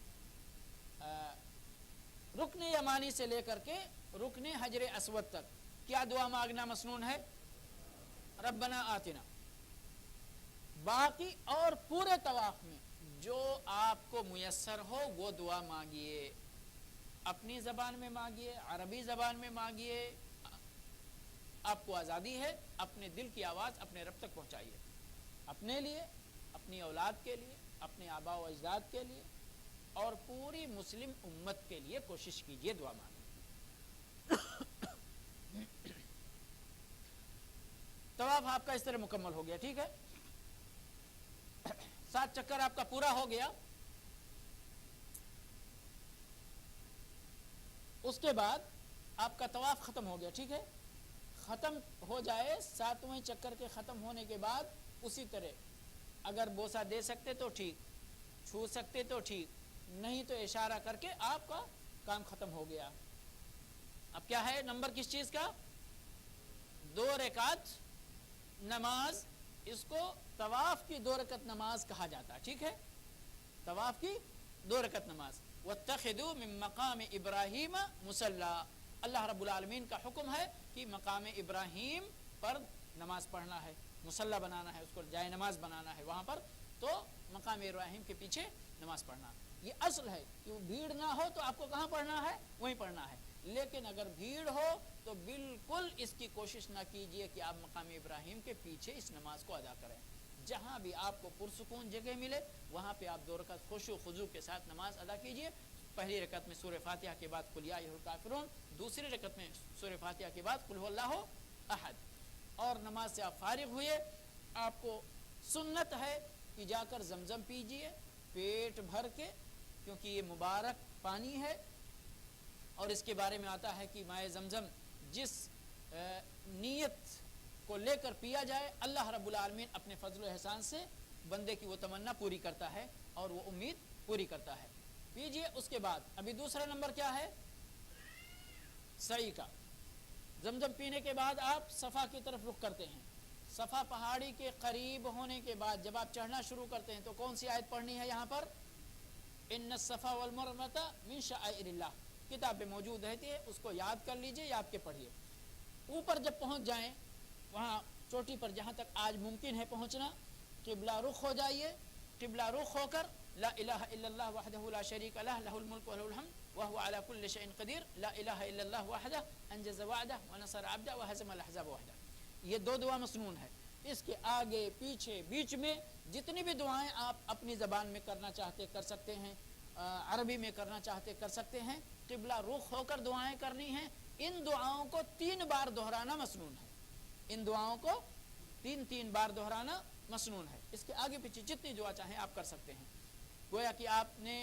رکن یمانی سے لے کر کے رکن حجر اسود تک کیا دعا مانگنا مسنون ہے؟ ربنا آتنا. باقی اور پورے طواف میں جو آپ کو میسر ہو وہ دعا مانگیے. اپنی زبان میں مانگیے، عربی زبان میں مانگیے. آپ کو آزادی ہے، اپنے دل کی آواز اپنے رب تک پہنچائیے. اپنے لیے، اپنی اولاد کے لیے، اپنے آباء و اجداد کے لیے اور پوری مسلم امت کے لیے کوشش کیجیے دعا مانگیں. طواف آپ کا اس طرح مکمل ہو گیا. ٹھیک ہے؟ 7 چکر آپ کا پورا ہو گیا. اس کے بعد آپ کا طواف ختم ہو گیا. ٹھیک ہے؟ ختم ہو جائے 7ویں چکر کے ختم ہونے کے بعد اسی طرح اگر بوسہ دے سکتے تو ٹھیک، چھو سکتے تو ٹھیک، نہیں تو اشارہ کر کے آپ کا کام ختم ہو گیا. اب کیا ہے نمبر کس چیز کا؟ 2 رکعت نماز. اس کو طواف کی 2 رکعت نماز کہا جاتا ہے. ٹھیک ہے؟ طواف کی 2 رکعت نماز. وَاتَّخِذُوا مِن مَقَامِ إِبْرَاهِيمَ مُصَلَّى. اللہ رب العالمین کا حکم ہے کہ مقام ابراہیم فرد نماز پڑھنا ہے، مصلی بنانا ہے، اس کو جائے نماز بنانا ہے وہاں پر، تو مقام ابراہیم کے پیچھے نماز پڑھنا. یہ اصل ہے کہ بھیڑ نہ ہو تو آپ کو کہاں پڑھنا ہے؟ وہیں پڑھنا ہے. لیکن اگر بھیڑ ہو تو بالکل اس کی کوشش نہ کیجئے کہ آپ مقام ابراہیم کے پیچھے اس نماز کو ادا کریں. جہاں بھی آپ کو پرسکون جگہ ملے وہاں پہ آپ 2 رکعت خشوع و خضوع کے ساتھ نماز ادا کیجئے. پہلی رکعت میں سورہ فاتحہ کے بعد قل یا ایھا الکافرون، دوسری رکعت میں سورہ فاتحہ کے بعد قل ھو اللہ احد. اور نماز سے آپ فارغ ہوئے، آپ کو سنت ہے کہ جا کر زمزم پیجئے پیٹ بھر کے، کیونکہ یہ مبارک پانی ہے. اور اس کے بارے میں آتا ہے کہ مائے زمزم جس نیت کو لے کر پیا جائے، اللہ رب العالمین اپنے فضل و احسان سے بندے کی وہ تمنا پوری کرتا ہے اور وہ امید پوری کرتا ہے. پیجئے. اس کے بعد ابھی دوسرا نمبر کیا ہے؟ سعی کا. زمزم پینے کے بعد آپ صفا کی طرف رخ کرتے ہیں. صفا پہاڑی کے قریب ہونے کے بعد جب آپ چڑھنا شروع کرتے ہیں تو کون سی آیت پڑھنی ہے یہاں پر؟ ان الصفا والمروۃ من شعائر اللہ. کتاب پہ موجود رہتی ہے، اس کو یاد کر لیجئے، یاد کے پڑھیے. اوپر جب پہنچ جائیں وہاں چوٹی پر جہاں تک آج ممکن ہے پہنچنا، قبلہ رخ ہو جائیے. قبلہ رخ ہو کر لا الہ الا اللہ وحدہ لا شریک لہ لہ الملک ولہ الحمد وہو علی کل شیء قدیر لا الہ الا اللہ وحدہ انجز وعدہ ونصر عبدہ وہزم الاحزاب وحدہ. یہ 2 دعا مسنون ہے. اس کے آگے پیچھے بیچ میں جتنی بھی دعائیں آپ اپنی زبان میں کرنا چاہتے کر سکتے ہیں، عربی میں کرنا چاہتے کر سکتے ہیں. قبلہ رخ ہو کر دعائیں کرنی ہیں. ان دعاؤں کو 3 بار دہرانا مسنون ہے. ان دعاؤں کو 3 بار دہرانا مسنون ہے. اس کے آگے پیچھے جتنی دعا چاہیں آپ کر سکتے ہیں. گویا کہ آپ نے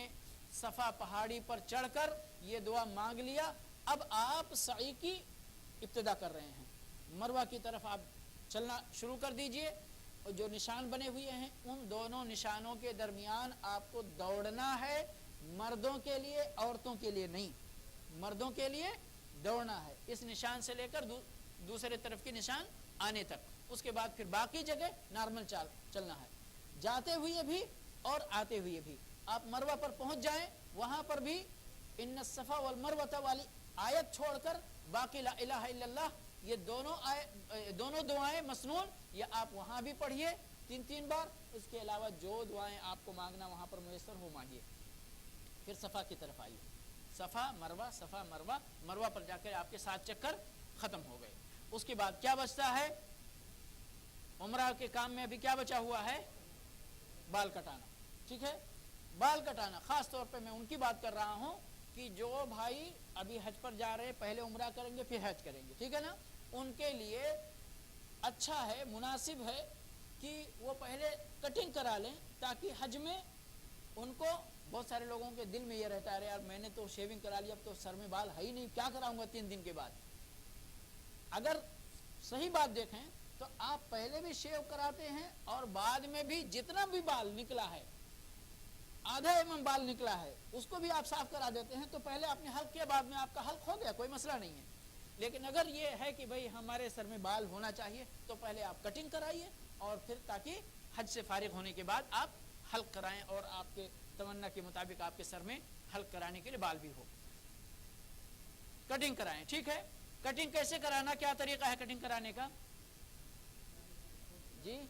صفا پہاڑی پر چڑھ کر یہ دعا مانگ لیا. اب آپ سعی کی ابتدا کر رہے ہیں. مروہ کی طرف آپ چلنا شروع کر دیجئے. اور جو نشان بنے ہوئے ہیں ان دونوں نشانوں کے درمیان آپ کو دوڑنا ہے. مردوں کے لیے، عورتوں کے لیے نہیں. مردوں کے لیے دوڑنا ہے اس نشان سے لے کر دوسرے طرف کے نشان آنے تک. اس کے بعد پھر باقی جگہ نارمل چلنا ہے، جاتے ہوئے بھی اور آتے ہوئے بھی. آپ مروہ پر پہنچ جائیں وہاں پر بھی ان الصفا والمروۃ والی آیت چھوڑ کر باقی لا الہ الا اللہ یہ دونوں دعائیں مسنون یہ آپ وہاں بھی پڑھیے 3 بار. اس کے علاوہ جو دعائیں آپ کو مانگنا وہاں پر میسر ہو مانگیے. پھر صفا کی طرف آئیے. صفا مروہ، مروہ پر جا کر آپ کے 7 چکر ختم ہو گئے. اس کے بعد کیا بچتا ہے؟ عمرہ کے کام میں ابھی کیا بچا ہوا ہے؟ بال کٹانا. ٹھیک ہے، بال کٹانا. خاص طور پہ میں ان کی بات کر رہا ہوں کہ جو بھائی ابھی حج پر جا رہے ہیں، پہلے عمرہ کریں گے پھر حج کریں گے، ٹھیک ہے نا. ان کے لیے اچھا ہے، مناسب ہے کہ وہ پہلے کٹنگ کرا لیں تاکہ حج میں ان کو. بہت سارے لوگوں کے دل میں یہ رہتا ہے یار میں نے تو شیونگ کرا لیا، اب تو سر میں بال ہے ہی نہیں، کیا کراؤں گا 3 دن کے بعد. اگر صحیح بات دیکھیں تو آپ پہلے بھی شیو کراتے ہیں اور بعد میں بھی جتنا بھی بال نکلا ہے، آدھا mm بال نکلا ہے، اس کو بھی آپ صاف کرا دیتے ہیں. تو پہلے آپ نے حلق کیا، بعد میں آپ کا حلق ہو گیا، کوئی مسئلہ نہیں ہے. لیکن اگر یہ ہے کہ بھئی ہمارے سر میں بال ہونا چاہیے تو پہلے آپ کٹنگ کرائیے اور پھر تاکہ حج سے فارغ ہونے کے بعد آپ حلق کرائیں اور آپ کے تمنا کے مطابق آپ کے سر میں حلق کرانے کے لیے بال بھی ہو. کٹنگ کرائیں. ٹھیک ہے، کٹنگ کیسے کرانا، کیا طریقہ ہے کٹنگ کرانے کا؟ جی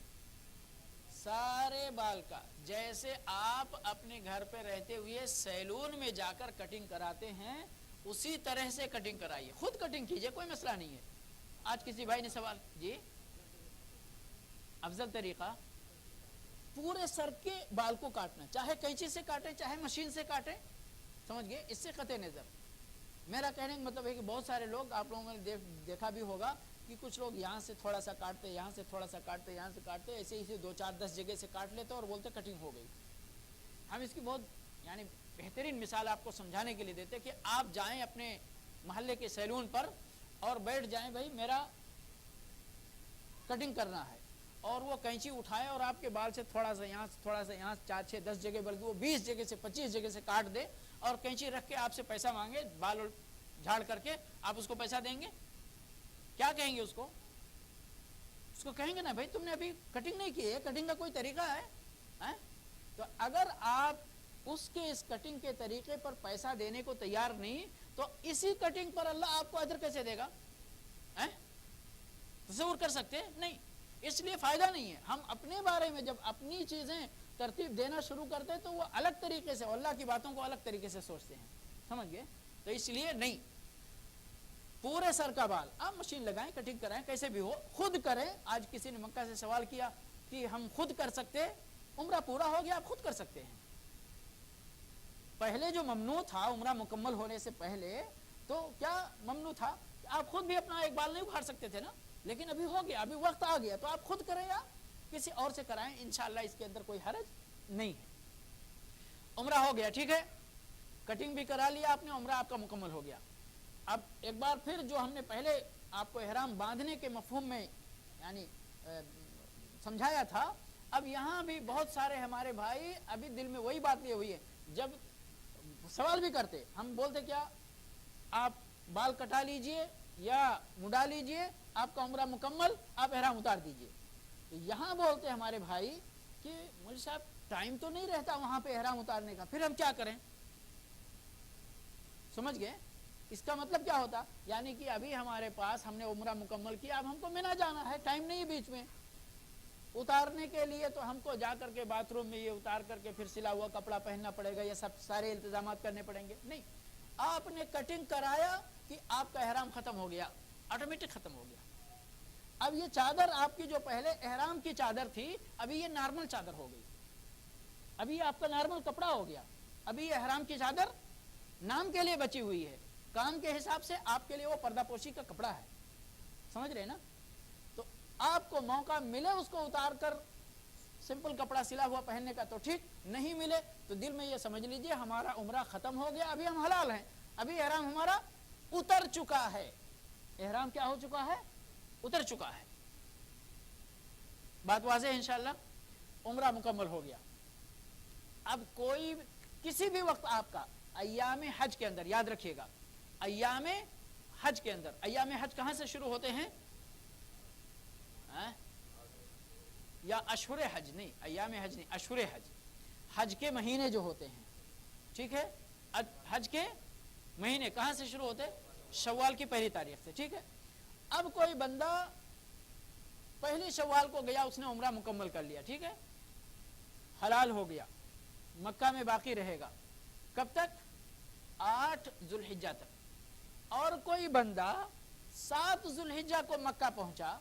سارے بال کا جیسے آپ اپنے گھر پہ رہتے ہوئے سیلون میں جا کر کٹنگ کراتے ہیں اسی طرح سے کٹنگ کرائیے. خود کٹنگ کیجئے، کوئی مسئلہ نہیں ہے. آج کسی بھائی نے سوال. جی افضل طریقہ پورے سر کے بال کو کاٹنا، چاہے کینچی سے کاٹیں چاہے مشین سے کاٹیں. سمجھ گئے؟ اس سے قطع نظر. میرا کہنے کا مطلب ہے کہ بہت سارے لوگ آپ لوگوں نے دیکھا بھی ہوگا کہ کچھ لوگ یہاں سے تھوڑا سا کاٹتے، یہاں سے تھوڑا سا کاٹتے، یہاں سے کاٹتے، ایسے ہی 2 4 10 جگہ سے کاٹ لیتے اور بولتے کٹنگ ہو گئی. ہم اس کی بہت یعنی بہترین مثال آپ کو سمجھانے کے لیے دیتے کہ آپ جائیں اپنے محلے کے سیلون پر اور بیٹھ جائیں بھائی میرا کٹنگ کرنا ہے، اور وہ کینچی اٹھائے اور آپ کے بال سے تھوڑا سا یہاں 4 6 10 جگہ بلکہ وہ 20 جگہ سے 25 جگہ سے کاٹ دے اور کینچی رکھ کے آپ سے پیسہ مانگے، بال جھاڑ کر کے آپ اس کو پیسہ دیں گے؟ کیا کہیں گے اس کو کہیں گے نا بھائی تم نے ابھی کٹنگ نہیں کی ہے، کٹنگ کا کوئی طریقہ ہے. تو اگر آپ اس کے اس کٹنگ کے طریقے پر پیسہ دینے کو تیار نہیں تو اسی کٹنگ پر اللہ آپ کو اجر کیسے دے گا؟ تصور کر سکتے ہیں؟ نہیں. اس لیے فائدہ نہیں ہے. ہم اپنے بارے میں جب اپنی چیزیں ترتیب دینا شروع کرتے ہیں تو وہ الگ طریقے سے اللہ کی باتوں کو الگ طریقے سے سوچتے ہیں. سمجھ گئے؟ تو اس لیے نہیں. پورے سر کا بال آپ مشین لگائیں, کٹنگ کرائیں, کیسے بھی ہو, خود کریں. آج کسی نے مکہ سے سوال کیا کہ ہم خود کر سکتے, عمرہ پورا ہو گیا آپ خود کر سکتے ہیں. پہلے جو ممنوع تھا عمرہ مکمل ہونے سے پہلے, تو کیا ممنوع تھا؟ آپ خود بھی اپنا ایک بال نہیں اکھاڑ سکتے تھے نا, لیکن ابھی ہو گیا, ابھی وقت آ گیا, تو آپ خود کریں یا کسی اور سے کرائیں, انشاءاللہ اس کے اندر کوئی حرج نہیں ہے. عمرہ ہو گیا, ٹھیک ہے, کٹنگ بھی کرا لیا آپ نے, عمرہ آپ کا مکمل ہو گیا. اب ایک بار پھر جو ہم نے پہلے آپ کو احرام باندھنے کے مفہوم میں یعنی سمجھایا تھا, اب یہاں بھی بہت سارے ہمارے بھائی ابھی دل میں وہی بات لیے ہوئی ہے. جب سوال بھی کرتے, ہم بولتے کیا آپ بال کٹا لیجئے یا مڈا لیجئے, آپ کا عمرہ مکمل, آپ احرام اتار دیجئے. یہاں بولتے ہمارے بھائی کہ مولوی صاحب ٹائم تو نہیں رہتا وہاں پہ احرام اتارنے کا, پھر ہم کیا کریں؟ سمجھ گئے؟ اس کا مطلب کیا ہوتا؟ یعنی کہ ابھی ہمارے پاس ہم نے عمرہ مکمل کیا, اب ہم کو مینا جانا ہے, ٹائم نہیں ہے بیچ میں اتارنے کے لیے, تو ہم کو جا کر کے باتھ روم میں یہ اتار کر کے پھر سلا ہوا کپڑا پہننا پڑے گا, یہ سب سارے انتظامات کرنے پڑیں گے. نہیں, آپ نے کٹنگ کرایا کہ آپ کا احرام ختم ہو گیا, آٹومیٹک ختم ہو گیا. اب یہ چادر آپ کی جو پہلے احرام کی چادر تھی, ابھی یہ نارمل چادر ہو گئی, ابھی یہ آپ کا نارمل کپڑا ہو گیا. ابھی یہ احرام کی چادر نام کے لیے بچی ہوئی ہے, کام کے حساب سے آپ کے لیے وہ پردہ پوشی کا کپڑا ہے. سمجھ رہے نا؟ تو آپ کو موقع ملے اس کو اتار کر سمپل کپڑا سلا ہوا پہننے کا تو ٹھیک, نہیں ملے تو دل میں یہ سمجھ لیجئے ہمارا عمرہ ختم ہو گیا, ابھی ہم حلال ہیں, ابھی احرام ہمارا اتر چکا ہے. احرام کیا ہو چکا ہے؟ اتر چکا ہے. بات واضح ہے انشاءاللہ؟ عمرہ مکمل ہو گیا. اب کوئی کسی بھی وقت آپ کا ایام حج کے اندر, یاد رکھیے گا ایام حج کے اندر, ایام حج کہاں سے شروع ہوتے ہیں؟ یا اشہر حج نہیں, ایام حج نہیں, اشہر حج, حج کے مہینے جو ہوتے ہیں, ٹھیک ہے, حج کے مہینے کہاں سے شروع ہوتے؟ شوال کی پہلی تاریخ سے, ٹھیک ہے. اب کوئی بندہ پہلی شوال کو گیا, اس نے عمرہ مکمل کر لیا, ٹھیک ہے, حلال ہو گیا, مکہ میں باقی رہے گا, کب تک؟ 8 ذوالحجہ تک. اور کوئی بندہ 7 ذوالحجہ کو مکہ پہنچا,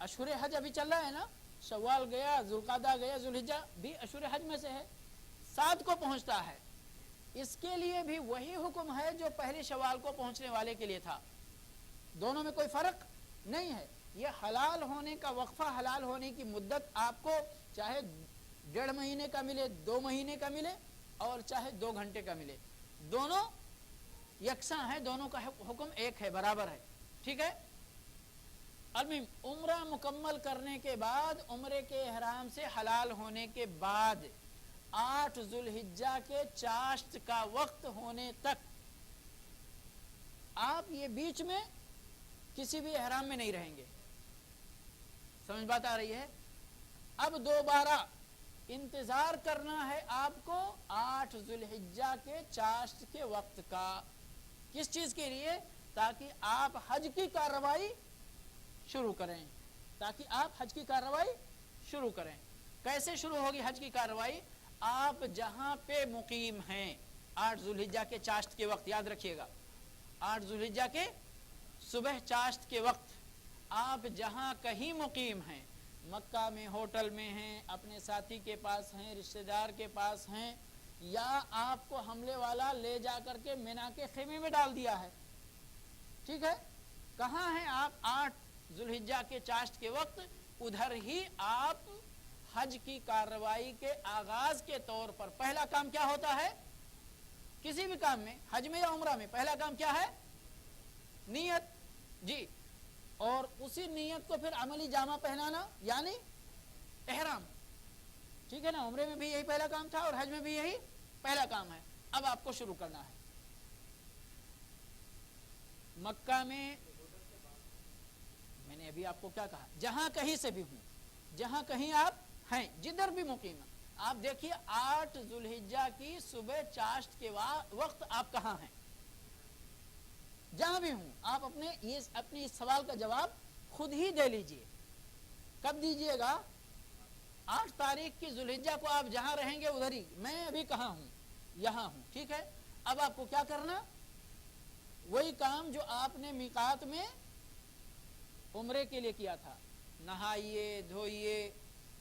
اشہر حج ابھی چل رہا ہے نا, شوال گیا, ذوالقعدہ گیا, ذوالحجہ بھی اشہر حج میں سے ہے, 7 کو پہنچتا ہے. اس کے لیے بھی وہی حکم ہے جو پہلی شوال کو پہنچنے والے کے لیے تھا, دونوں میں کوئی فرق نہیں ہے. یہ حلال ہونے کا وقفہ, حلال ہونے کی مدت آپ کو چاہے 1.5 مہینے کا ملے, 2 مہینے کا ملے, اور چاہے 2 گھنٹے کا ملے, دونوں یکساں ہے, دونوں کا حکم ایک ہے, برابر ہے, ٹھیک ہے. المہم عمرہ مکمل کرنے کے بعد, عمرے کے احرام سے حلال ہونے کے بعد 8 ذوالحجہ کے چاشت کا وقت ہونے تک آپ یہ بیچ میں کسی بھی احرام میں نہیں رہیں گے. سمجھ بات آ رہی ہے؟ اب دوبارہ انتظار کرنا ہے آپ کو 8 ذوالحجہ کے چاشت کے وقت کا. کس چیز کے لیے؟ تاکہ آپ حج کی کارروائی شروع کریں, تاکہ آپ حج کی کارروائی شروع کریں. کیسے شروع ہوگی حج کی کارروائی؟ آپ جہاں پہ مقیم ہیں 8 ذوالحجہ کے چاشت کے وقت, یاد رکھیے گا 8 ذوالحجہ کے صبح چاشت کے وقت آپ جہاں کہیں مقیم ہیں, مکہ میں ہوٹل میں ہیں, اپنے ساتھی کے پاس ہیں, رشتہ دار کے پاس ہیں, یا آپ کو حملے والا لے جا کر کے مینا کے خیمے میں ڈال دیا ہے, ٹھیک ہے, کہاں ہیں آپ 8 ذوالحجہ کے چاشت کے وقت, ادھر ہی آپ حج کی کارروائی کے آغاز کے طور پر پہلا کام کیا ہوتا ہے؟ کسی بھی کام میں, حج میں یا عمرہ میں, پہلا کام کیا ہے؟ نیت, جی, اور اسی نیت کو پھر عملی جامہ پہنانا یعنی احرام, ٹھیک ہے نا. عمرے میں بھی یہی پہلا کام تھا اور حج میں بھی یہی پہلا کام ہے. اب آپ کو شروع کرنا ہے. مکہ میں نے ابھی آپ کو کیا کہا, جہاں کہیں سے بھی ہوں, جہاں کہیں آپ ہیں, جدھر بھی مقیم ہیں, آپ دیکھیے 8 ذوالحجہ کی صبح چاشت کے وقت آپ کہاں ہیں, جہاں بھی ہوں. آپ اپنے اس سوال کا جواب خود ہی دے لیجئے. کب دیجئے گا؟ 8 تاریخ کی ذوالحجہ کو آپ جہاں رہیں گے ادھر ہی. میں ابھی کہاں ہوں؟ یہاں ہوں. ٹھیک ہے. اب آپ کو کیا کرنا؟ وہی کام جو آپ نے میقات میں عمرے کے لیے کیا تھا. نہائیے، دھوئیے،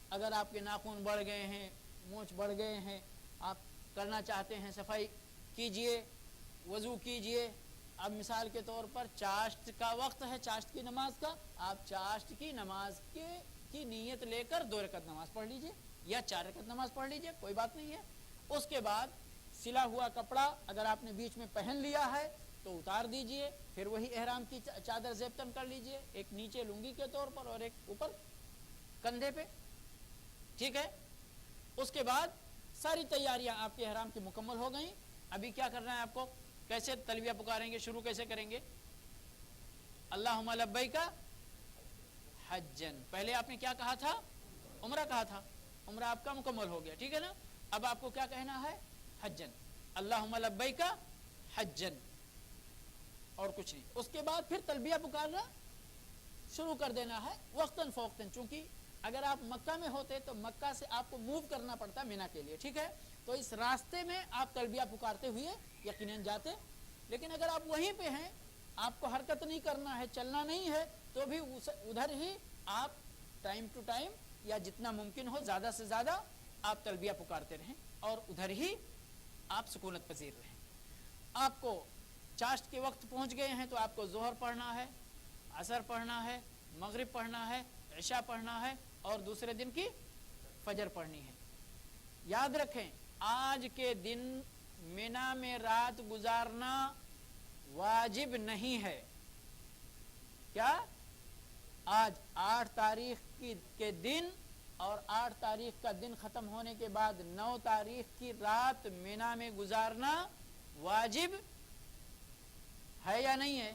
اگر آپ کے ناخن بڑھ گئے ہیں، مونچھ بڑھ گئے ہیں، آپ کرنا چاہتے ہیں صفائی کیجئے، وضو کیجئے. اب مثال کے طور پر چاشت کا وقت ہے، چاشت کی نماز کا. آپ چاشت کی نماز کی نیت لے کر 2 رکعت نماز پڑھ لیجئے یا 4 رکعت نماز پڑھ لیجئے، کوئی بات نہیں ہے. اس کے بعد سلا ہوا کپڑا اگر آپ نے بیچ میں پہن لیا ہے تو اتار دیجئے. پھر وہی احرام کی چادر زیب تن کر لیجئے، ایک نیچے لنگی کے طور پر اور ایک اوپر کندھے پہ. ٹھیک ہے. اس کے بعد ساری تیاریاں آپ کے احرام کی مکمل ہو گئیں. ابھی کیا کرنا ہے آپ کو؟ کیسے تلبیہ پکاریں گے؟ شروع کیسے کریں گے؟ اللہم لبیک حجن. پہلے آپ نے کیا کہا تھا؟ عمرہ کہا تھا. عمرہ آپ کا مکمل ہو گیا. ٹھیک ہے نا. اب آپ کو کیا کہنا ہے؟ حجن. اللہم لبیک حجن، اور کچھ نہیں. اس کے بعد پھر تلبیہ پکارنا شروع کر دینا ہے وقتاً فوقتاً. چونکہ اگر آپ مکہ میں ہوتے تو مکہ سے آپ کو موو کرنا پڑتا مینا کے لیے. ٹھیک ہے. تو اس راستے میں آپ تلبیہ پکارتے ہوئے یقیناً جاتے. لیکن اگر آپ وہیں پہ ہیں، آپ کو حرکت نہیں کرنا ہے، چلنا نہیں ہے، تو بھی ادھر ہی آپ ٹائم ٹو ٹائم یا جتنا ممکن ہو زیادہ سے زیادہ آپ تلبیہ پکارتے رہیں اور ادھر ہی آپ سکونت پذیر رہیں. آپ کو چاشت کے وقت پہنچ گئے ہیں تو آپ کو ظہر پڑھنا ہے، عصر پڑھنا ہے، مغرب پڑھنا ہے، عشاء پڑھنا ہے اور دوسرے دن کی فجر پڑھنی ہے. یاد رکھیں آج کے دن مینا میں رات گزارنا واجب نہیں ہے. کیا؟ آج 8 تاریخ کے دن اور 8 تاریخ کا دن ختم ہونے کے بعد 9 تاریخ کی رات مینا میں گزارنا واجب ہے یا نہیں ہے؟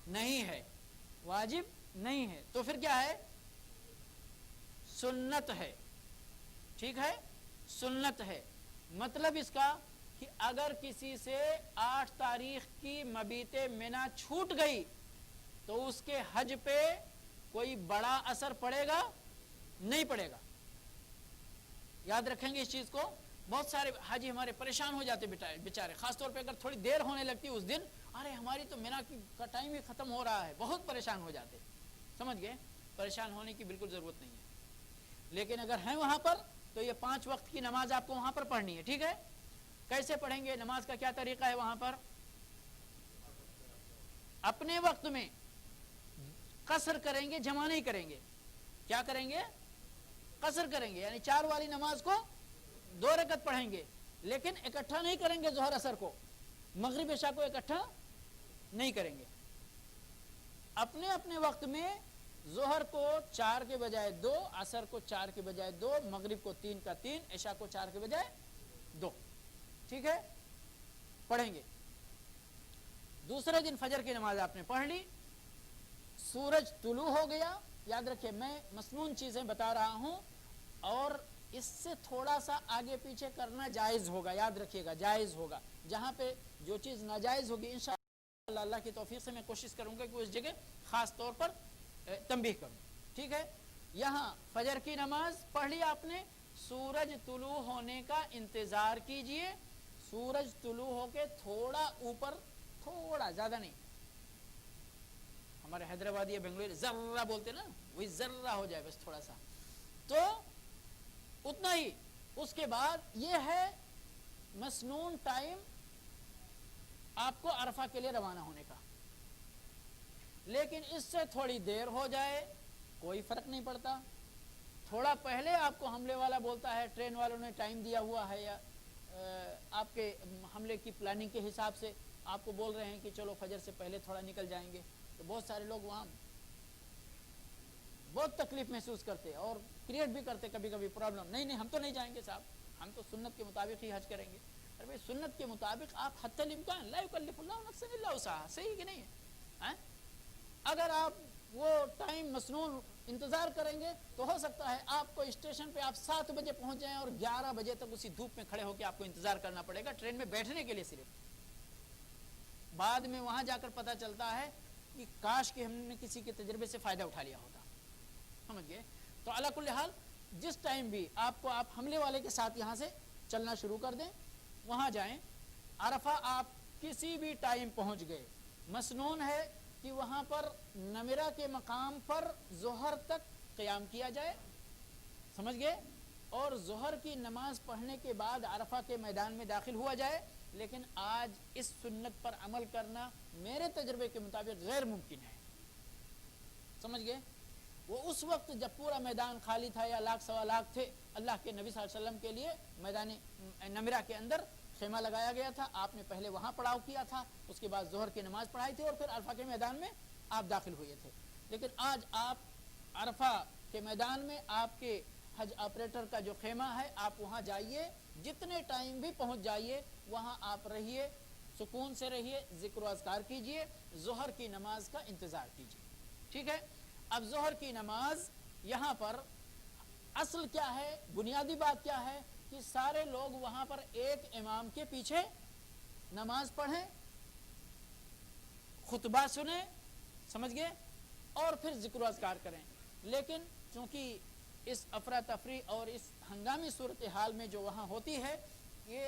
نہیں ہے. واجب نہیں ہے. تو پھر کیا ہے؟ سنت ہے. ٹھیک ہے. سنت ہے. مطلب اس کا کہ اگر کسی سے 8 تاریخ کی مبیت مینا چھوٹ گئی تو اس کے حج پہ کوئی بڑا اثر پڑے گا؟ نہیں پڑے گا. یاد رکھیں گے اس چیز کو. بہت سارے حاجی ہمارے پریشان ہو جاتے بیچارے، خاص طور پہ اگر تھوڑی دیر ہونے لگتی اس دن، ارے ہماری تو مینا کا ٹائم ہی ختم ہو رہا ہے، بہت پریشان ہو جاتے. سمجھ گئے؟ پریشان ہونے کی بالکل ضرورت نہیں ہے. لیکن اگر ہیں وہاں پر تو یہ 5 وقت کی نماز آپ کو وہاں پر پڑھنی ہے. ٹھیک ہے. کیسے پڑھیں گے؟ نماز کا کیا طریقہ ہے وہاں پر؟ اپنے وقت میں قصر کریں گے، جمع نہیں کریں گے. کیا کریں گے؟ قصر کریں گے. یعنی 4 والی نماز کو 2 رکعت پڑھیں گے، لیکن اکٹھا نہیں کریں گے. ظہر عصر کو، مغرب عشاء کو اکٹھا نہیں کریں گے. اپنے اپنے وقت میں ظہر کو 4 کے بجائے 2، عصر کو 4 کے بجائے 2، مغرب کو 3 کا 3، عشاء کو 4 کے بجائے 2. ٹھیک ہے. پڑھیں گے. دوسرے دن فجر کی نماز آپ نے پڑھ لی، سورج طلوع ہو گیا. یاد رکھیں میں مسنون چیزیں بتا رہا ہوں اور اس سے تھوڑا سا آگے پیچھے کرنا جائز ہوگا. یاد رکھیے گا جائز ہوگا. جہاں پہ جو چیز ناجائز ہوگی انشاءاللہ اللہ کی توفیق سے میں کوشش کروں گا کہ اس جگہ خاص طور پر تنبیہ کروں. ٹھیک ہے. یہاں فجر کی نماز پڑھ لی آپ نے، سورج طلوع ہونے کا انتظار کیجئے. سورج طلوع ہو کے تھوڑا اوپر، تھوڑا زیادہ نہیں، ہمارے حیدرآبادی یا بنگلوری ذرہ بولتے نا، وہی ذرہ ہو جائے بس تھوڑا سا، تو اتنا ہی. اس کے بعد یہ ہے مسنون ٹائم آپ کو عرفہ کے لیے روانہ ہونے کا. لیکن اس سے تھوڑی دیر ہو جائے کوئی فرق نہیں پڑتا. تھوڑا پہلے آپ کو حملے والا بولتا ہے، ٹرین والوں نے ٹائم دیا ہوا ہے یا آپ کے حملے کی پلاننگ کے حساب سے آپ کو بول رہے ہیں کہ چلو فجر سے پہلے تھوڑا نکل جائیں گے، تو بہت سارے لوگ وہاں بہت تکلیف محسوس کرتے اور کریٹ بھی کرتے کبھی کبھی پرابلم. نہیں ہم تو نہیں جائیں گے صاحب، ہم تو سنت کے مطابق ہی حج کریں گے. ارے بھائی سنت کے مطابق آپ حتی الامکان لا یکلف اللہ نفسا الا وسعها، صحیح کہ نہیں ہے؟ اگر آپ وہ ٹائم مسنون انتظار کریں گے تو ہو سکتا ہے آپ کو اسٹیشن پہ آپ 7 بجے پہنچ جائیں اور 11 بجے تک اسی دھوپ میں کھڑے ہو کے آپ کو انتظار کرنا پڑے گا ٹرین میں بیٹھنے کے لیے صرف. بعد میں وہاں جا کر پتہ چلتا ہے کہ کاش کہ ہم نے کسی کے تجربے سے فائدہ اٹھا لیا ہوتا. سمجھ گئے؟ تو علی کل حال جس ٹائم بھی آپ حملے والے کے ساتھ یہاں سے چلنا شروع کر دیں, وہاں جائیں. عرفہ آپ کسی بھی ٹائم پہنچ گئے, مسنون ہے کہ وہاں پر نمرہ کے مقام پر ظہر تک قیام کیا جائے. سمجھ گئے؟ اور ظہر کی نماز پڑھنے کے بعد عرفہ کے میدان میں داخل ہوا جائے. لیکن آج اس سنت پر عمل کرنا میرے تجربے کے مطابق غیر ممکن ہے. سمجھ گئے؟ وہ اس وقت جب پورا میدان خالی تھا یا لاکھ سوا لاکھ تھے, اللہ کے نبی صلی اللہ علیہ وسلم کے لیے میدان نمرہ کے اندر خیمہ لگایا گیا تھا. آپ نے پہلے وہاں پڑاؤ کیا تھا, اس کے بعد ظہر کی نماز پڑھائی تھی, اور پھر عرفہ کے میدان میں آپ داخل ہوئے تھے. لیکن آج آپ عرفہ کے میدان میں آپ کے حج آپریٹر کا جو خیمہ ہے, آپ وہاں جائیے, جتنے ٹائم بھی پہنچ جائیے, وہاں آپ رہیے, سکون سے رہیے, ذکر و اذکار کیجئے, ظہر کی نماز کا انتظار کیجئے. ٹھیک ہے؟ اب ظہر کی نماز یہاں پر اصل کیا ہے, بنیادی بات کیا ہے کہ سارے لوگ وہاں پر ایک امام کے پیچھے نماز پڑھیں, خطبہ سنیں, سمجھ گئے, اور پھر ذکر و اذکار کریں. لیکن چونکہ اس افراتفری اور اس ہنگامی صورتحال میں جو وہاں ہوتی ہے, یہ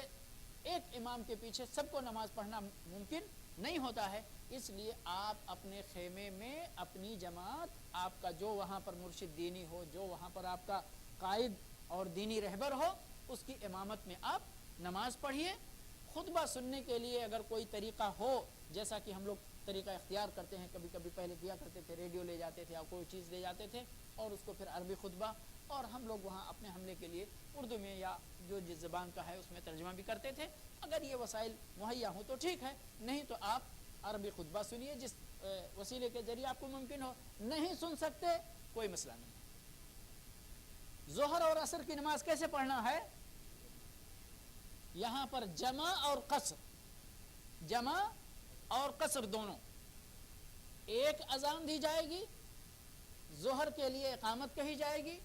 ایک امام کے پیچھے سب کو نماز پڑھنا ممکن نہیں ہوتا ہے. اس لیے آپ اپنے خیمے میں اپنی جماعت, آپ کا جو وہاں پر مرشد دینی ہو, جو وہاں پر آپ کا قائد اور دینی رہبر ہو, اس کی امامت میں آپ نماز پڑھیے. خطبہ سننے کے لیے اگر کوئی طریقہ ہو, جیسا کہ ہم لوگ طریقہ اختیار کرتے ہیں, کبھی کبھی پہلے کیا کرتے تھے, ریڈیو لے جاتے تھے یا کوئی چیز لے جاتے تھے, اور اس کو پھر عربی خطبہ, اور ہم لوگ وہاں اپنے حملے کے لیے اردو میں یا جو جس زبان کا ہے اس میں ترجمہ بھی کرتے تھے. اگر یہ وسائل مہیا ہوں تو ٹھیک ہے, نہیں تو آپ عربی خطبہ سنیے جس وسیلے کے ذریعے آپ کو ممکن ہو. نہیں سن سکتے, کوئی مسئلہ نہیں. ظہر اور عصر کی نماز کیسے پڑھنا ہے؟ یہاں پر جمع اور قصر, جمع اور قصر دونوں. ایک اذان دی جائے گی, ظہر کے لیے اقامت کہی جائے گی,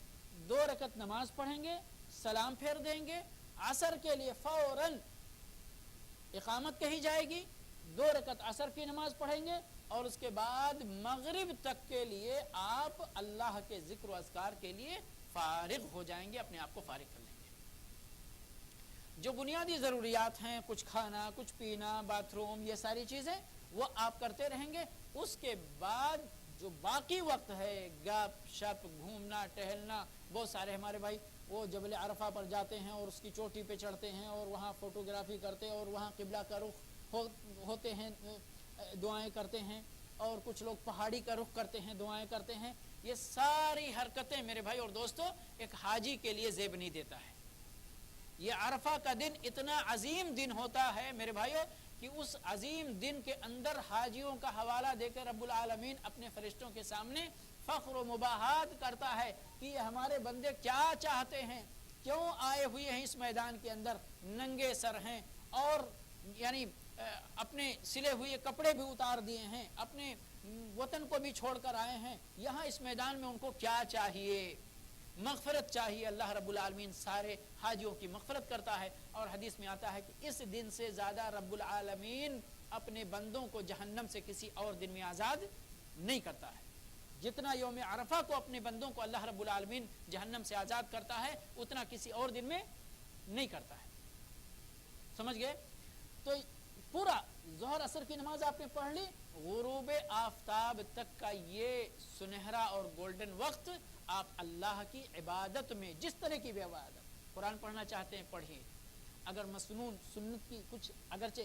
2 رکعت نماز پڑھیں گے, سلام پھیر دیں گے. عصر کے لیے فوراً اقامت کہی جائے گی, 2 رکعت عصر کی نماز پڑھیں گے, اور اس کے بعد مغرب تک کے لیے آپ اللہ کے ذکر و اذکار کے لیے فارغ ہو جائیں گے, اپنے آپ کو فارغ کر لیں گے. جو بنیادی ضروریات ہیں, کچھ کھانا, کچھ پینا, باتھ روم, یہ ساری چیزیں وہ آپ کرتے رہیں گے. اس کے بعد جو باقی وقت ہے, گپ شپ, گھومنا ٹہلنا, بہت سارے ہمارے بھائی وہ جبل عرفہ پر جاتے ہیں اور اس کی چوٹی پہ چڑھتے ہیں اور وہاں فوٹوگرافی کرتے, اور وہاں قبلہ کا رخ ہوتے ہیں, دعائیں کرتے ہیں, اور کچھ لوگ پہاڑی کا رخ کرتے ہیں, دعائیں کرتے ہیں. یہ ساری حرکتیں میرے بھائی اور دوستو ایک حاجی کے لیے زیب نہیں دیتا ہے. یہ عرفہ کا دن اتنا عظیم دن ہوتا ہے میرے بھائیو, کہ اس عظیم دن کے اندر حاجیوں کا حوالہ دے کے رب العالمین اپنے فرشتوں کے سامنے فخر و مباحات کرتا ہے کہ یہ ہمارے بندے کیا چاہتے ہیں, کیوں آئے ہوئے ہیں اس میدان کے اندر, ننگے سر ہیں, اور یعنی اپنے سلے ہوئے کپڑے بھی اتار دیے ہیں, اپنے وطن کو بھی چھوڑ کر آئے ہیں. یہاں اس میدان میں ان کو کیا چاہیے؟ مغفرت چاہیے. اللہ رب العالمین سارے حاجیوں کی مغفرت کرتا ہے, اور حدیث میں آتا ہے کہ اس دن سے زیادہ رب العالمین اپنے بندوں کو جہنم سے کسی اور دن میں آزاد نہیں کرتا ہے. جتنا یوم عرفہ کو اپنے بندوں کو اللہ رب العالمین جہنم سے آزاد کرتا ہے, اتنا کسی اور دن میں نہیں کرتا ہے. سمجھ گئے؟ تو پورا ظہر عصر کی نماز آپ نے پڑھ لی, غروب آفتاب تک کا یہ سنہرا اور گولڈن وقت آپ اللہ کی عبادت میں, جس طرح کی بھی عبادت, قرآن پڑھنا چاہتے ہیں پڑھیے. اگر مسنون سنت کی کچھ, اگرچہ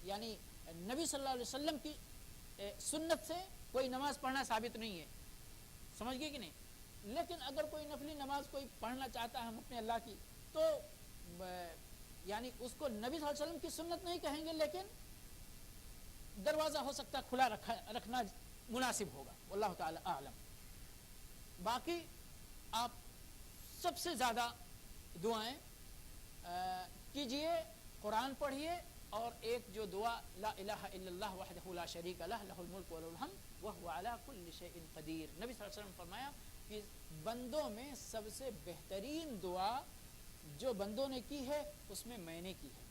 یعنی نبی صلی اللہ علیہ وسلم کی سنت سے کوئی نماز پڑھنا ثابت نہیں ہے, سمجھ گئے کہ نہیں, لیکن اگر کوئی نفلی نماز کوئی پڑھنا چاہتا ہے ہم اپنے اللہ کی, تو یعنی اس کو نبی صلی اللہ علیہ وسلم کی سنت نہیں کہیں گے, لیکن دروازہ ہو سکتا کھلا رکھنا مناسب ہوگا, واللہ تعالی اعلم. باقی آپ سب سے زیادہ دعائیں کیجئے, قرآن پڑھیے, اور ایک جو دعا لا الہ الا اللہ وحدہ لا شریک لہ لہ الملک و لہ الحمد وہو علی کل شیء قدیر. نبی صلی اللہ علیہ وسلم نے فرمایا کہ بندوں میں سب سے بہترین دعا جو بندوں نے کی ہے اس میں میں نے کی ہے,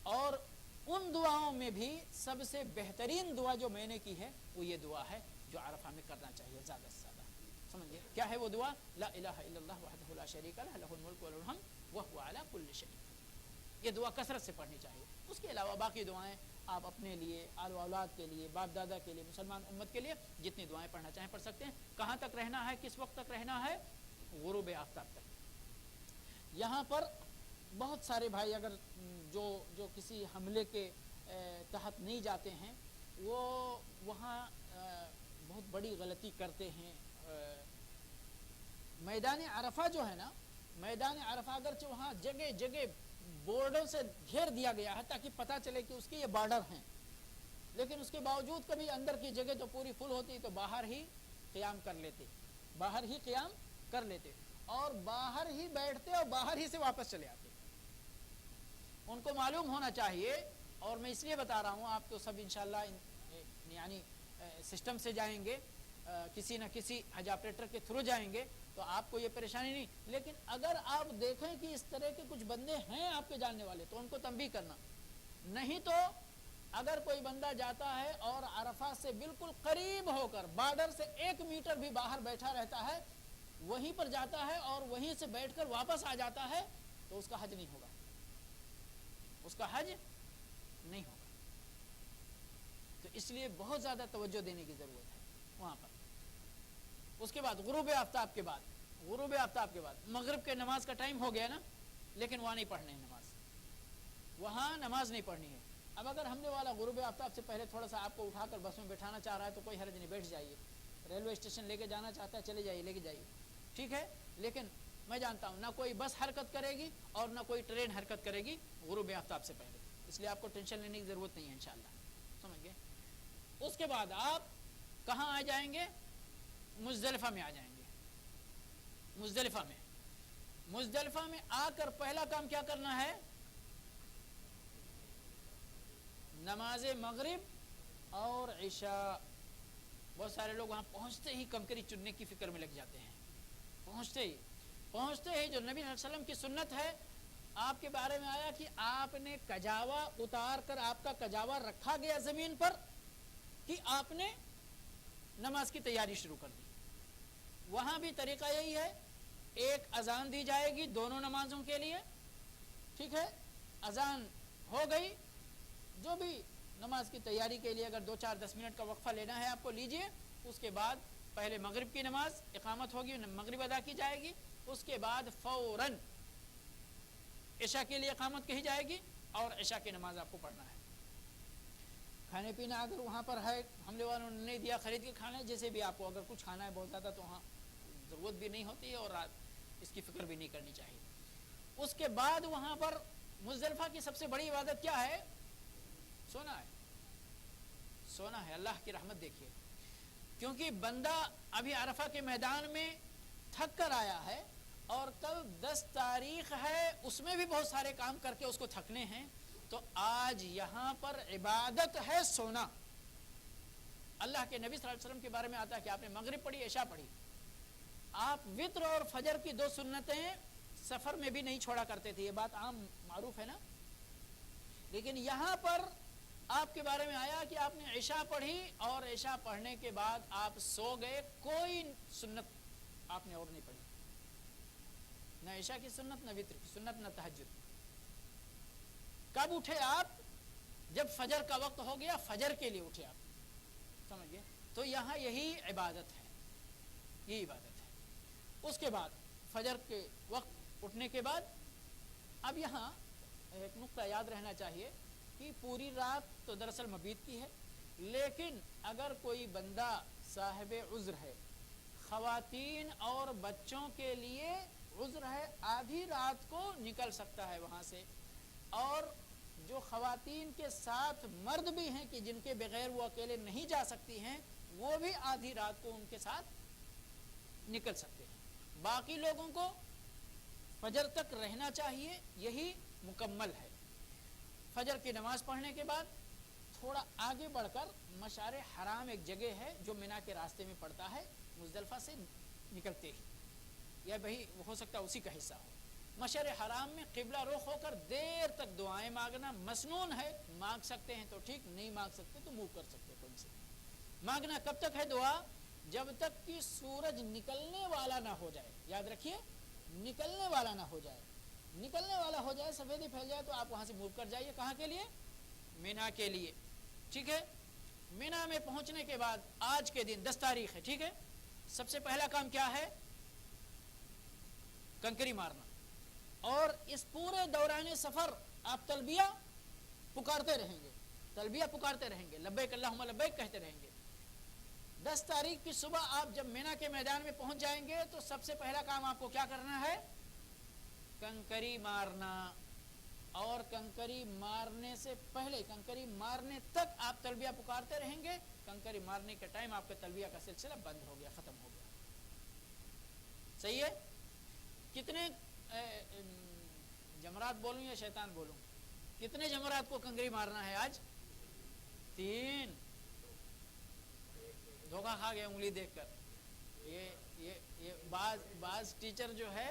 اور ان دعاؤں میں بھی سب سے بہترین دعا جو میں نے کی ہے وہ یہ دعا ہے جو عرفہ میں کرنا چاہیے زیادہ سے زیادہ. سمجھے کیا ہے وہ دعا؟ لا الہ الا اللہ وحدہ لا شریک لہ لہ الملک و لہ الحمد وہو علی کل شیء قدیر. یہ دعا کثرت سے پڑھنی چاہیے. اس کے علاوہ باقی دعائیں آپ اپنے لیے، آل و اولاد کے لیے، باپ دادا کے لیے، مسلمان امت کے لیے جتنی دعائیں پڑھنا چاہیں پڑھ سکتے ہیں. کہاں تک رہنا ہے، کس وقت تک رہنا ہے؟ غروب آفتاب تک. یہاں پر بہت سارے بھائی اگر جو کسی حملے کے تحت نہیں جاتے ہیں وہ وہاں بہت بڑی غلطی کرتے ہیں. میدان عرفہ جو ہے نا، میدان عرفہ اگرچہ وہاں جگہ جگہ بورڈوں سے گھیر دیا گیا ہے تاکہ پتہ چلے کہ اس کے یہ بارڈر ہیں، لیکن اس کے باوجود کبھی اندر کی جگہ تو پوری فل ہوتی تو باہر ہی قیام کر لیتے، باہر ہی قیام کر لیتے اور باہر ہی بیٹھتے اور باہر ہی سے واپس چلے آتے. ان کو معلوم ہونا چاہیے، اور میں اس لیے بتا رہا ہوں، آپ تو سب انشاءاللہ یعنی سسٹم سے جائیں گے، کسی نہ کسی حج آپریٹر کے تھرو جائیں گے تو آپ کو یہ پریشانی نہیں. لیکن اگر آپ دیکھیں کہ اس طرح کے کچھ بندے ہیں آپ کے جاننے والے تو ان کو تنبیہ کرنا. نہیں تو اگر کوئی بندہ جاتا ہے اور عرفہ سے بالکل قریب ہو کر بارڈر سے 1 میٹر بھی باہر بیٹھا رہتا ہے، وہیں پر جاتا ہے اور وہیں سے بیٹھ کر واپس آ جاتا ہے تو اس کا حج نہیں ہوگا، اس کا حج نہیں ہوگا. تو اس لیے بہت زیادہ توجہ دینے کی ضرورت ہے وہاں پر. اس کے بعد غروب آفتاب کے بعد، غروب آفتاب کے بعد مغرب کے نماز کا ٹائم ہو گیا نا، لیکن وہاں نہیں پڑھنے ہے نماز، وہاں نماز نہیں پڑھنی ہے. اب اگر ہم نے والا غروب آفتاب سے پہلے تھوڑا سا آپ کو اٹھا کر بس میں بٹھانا چاہ رہا ہے تو کوئی حرج نہیں، بیٹھ جائیے. ریلوے اسٹیشن لے کے جانا چاہتا ہے چلے جائیے، لے کے جائیے، ٹھیک ہے. لیکن میں جانتا ہوں نہ کوئی بس حرکت کرے گی اور نہ کوئی ٹرین حرکت کرے گی غروب آفتاب سے پہلے، اس لیے آپ کو ٹینشن لینے کی ضرورت نہیں ہے انشاءاللہ. سمجھ گئے؟ اس کے بعد آپ کہاں آ جائیں گے؟ مزدلفہ میں آ جائیں گے. مزدلفہ میں، مزدلفہ میں آ کر پہلا کام کیا کرنا ہے؟ نماز مغرب اور عشاء. بہت سارے لوگ وہاں پہنچتے ہی کنکری چننے کی فکر میں لگ جاتے ہیں. پہنچتے ہی جو نبی صلی اللہ علیہ وسلم کی سنت ہے، آپ کے بارے میں آیا کہ آپ نے کجاوا اتار کر، آپ کا کجاوا رکھا گیا زمین پر کہ آپ نے نماز کی تیاری شروع کر دی. وہاں بھی طریقہ یہی ہے، ایک اذان دی جائے گی دونوں نمازوں کے لیے، ٹھیک ہے. اذان ہو گئی، جو بھی نماز کی تیاری کے لیے اگر 2-4-10 منٹ کا وقفہ لینا ہے آپ کو لیجئے. اس کے بعد پہلے مغرب کی نماز اقامت ہوگی، مغرب ادا کی جائے گی. اس کے بعد فوراً عشاء کے لیے اقامت کہی جائے گی اور عشاء کی نماز آپ کو پڑھنا ہے. کھانے پینا اگر وہاں پر ہے، حملے والوں نے نہیں دیا خرید کے کھانا ہے، جیسے بھی آپ کو اگر کچھ کھانا ہے بہت زیادہ تو وہاں ضرورت بھی نہیں ہوتی ہے اور اس کی فکر بھی نہیں کرنی چاہیے. اس کے بعد وہاں پر مزدلفہ کی سب سے بڑی عبادت کیا ہے؟ سونا ہے. سونا ہے. اللہ کی رحمت دیکھیے، کیونکہ بندہ ابھی عرفہ کے میدان میں تھک کر آیا ہے اور کل 10 تاریخ ہے، اس میں بھی بہت سارے کام کر کے اس کو تھکنے ہیں، تو آج یہاں پر عبادت ہے سونا. اللہ کے نبی صلی اللہ علیہ وسلم کے بارے میں آتا ہے کہ آپ نے مغرب پڑھی، عشاء پڑھی. آپ وتر اور فجر کی 2 سنتیں سفر میں بھی نہیں چھوڑا کرتے تھے، یہ بات عام معروف ہے نا. لیکن یہاں پر آپ کے بارے میں آیا کہ آپ نے عشاء پڑھی اور عشاء پڑھنے کے بعد آپ سو گئے، کوئی سنت آپ نے اور نہیں پڑھی، نہ عشاء کی سنت، نہ وتر کی سنت، نہ تہجد. کب اٹھے آپ؟ جب فجر کا وقت ہو گیا، فجر کے لیے اٹھے آپ. سمجھ گئے؟ تو یہاں یہی عبادت ہے، یہی عبادت ہے. اس کے بعد فجر کے وقت اٹھنے کے بعد اب یہاں ایک نقطہ یاد رہنا چاہیے کہ پوری رات تو دراصل مبیت کی ہے، لیکن اگر کوئی بندہ صاحب عذر ہے، خواتین اور بچوں کے لیے عذر ہے، آدھی رات کو نکل سکتا ہے وہاں سے. اور جو خواتین کے ساتھ مرد بھی ہیں کہ جن کے بغیر وہ اکیلے نہیں جا سکتی ہیں، وہ بھی آدھی رات کو ان کے ساتھ نکل سکتے ہیں. باقی لوگوں کو فجر تک رہنا چاہیے، یہی مکمل ہے. فجر کی نماز پڑھنے کے بعد تھوڑا آگے بڑھ کر مشعر حرام ایک جگہ ہے جو مینا کے راستے میں پڑتا ہے، مزدلفہ سے نکلتے ہی، یا بھئی ہو سکتا ہے اسی کا حصہ ہو. مشعر حرام میں قبلہ رخ ہو کر دیر تک دعائیں مانگنا مسنون ہے. مانگ سکتے ہیں تو ٹھیک, نہیں مانگ سکتے تو منہ کر سکتے, کوئی مسئلہ نہیں. مانگنا کب تک ہے دعا؟ جب تک کہ سورج نکلنے والا نہ ہو جائے. یاد رکھیے, نکلنے والا نہ ہو جائے. نکلنے والا ہو جائے, سفیدی پھیل جائے تو آپ وہاں سے موو کر جائیے. کہاں کے لیے؟ مینا کے لیے. ٹھیک ہے, مینا میں پہنچنے کے بعد آج کے دن 10 تاریخ ہے, ٹھیک ہے, سب سے پہلا کام کیا ہے؟ کنکری مارنا. اور اس پورے دوران سفر آپ تلبیہ پکارتے رہیں گے, تلبیہ پکارتے رہیں گے, لبیک اللہم لبیک کہتے رہیں گے. 10 تاریخ کی صبح آپ جب مینا کے میدان میں پہنچ جائیں گے تو سب سے پہلا کام آپ کو کیا کرنا ہے؟ کنکری مارنا. اور کنکری مارنے سے پہلے, کنکری مارنے تک آپ تلبیہ پکارتے رہیں گے. کنکری مارنے کے ٹائم آپ کا تلبیہ کا سلسلہ بند ہو گیا, ختم ہو گیا. صحیح ہے؟ کتنے جمرات بولوں یا شیطان بولوں؟ کتنے جمرات کو کنکری مارنا ہے آج؟ 3. دھوکہ کھا گیا انگلی دیکھ کر. یہ بعض ٹیچر جو ہے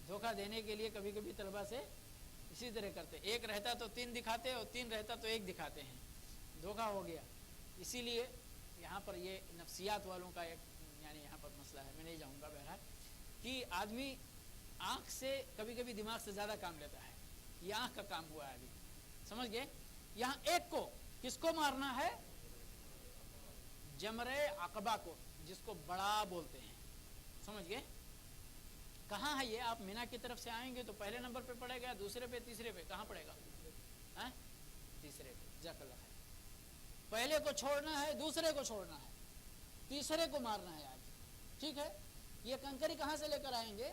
دھوکہ دینے کے لیے کبھی کبھی طلبہ سے اسی طرح کرتے, 1 رہتا تو 3 دکھاتے اور 3 رہتا تو 1 دکھاتے ہیں. دھوکہ ہو گیا. اسی لیے یہاں پر یہ نفسیات والوں کا ایک یعنی یہاں پر مسئلہ ہے, میں نہیں جاؤں گا. بہرحال کہ آدمی آنکھ سے کبھی کبھی دماغ سے زیادہ کام لیتا ہے. یہ آنکھ کا کام ہوا ہے ابھی, سمجھ گئے؟ یہاں ایک کو, کس کو مارنا ہے؟ جمرے عقبہ کو, جس کو بڑا بولتے ہیں. سمجھ گئے؟ کہاں ہے یہ؟ آپ مینا کی طرف سے آئیں گے تو پہلے نمبر پہ پڑے گا, دوسرے پہ, تیسرے پہ. کہاں پڑے گا؟ تیسرے پہ. جزاک اللہ خیر. پہلے کو چھوڑنا ہے, دوسرے کو چھوڑنا ہے, تیسرے کو مارنا ہے آج. ٹھیک ہے. یہ کنکری کہاں سے لے کر آئیں گے؟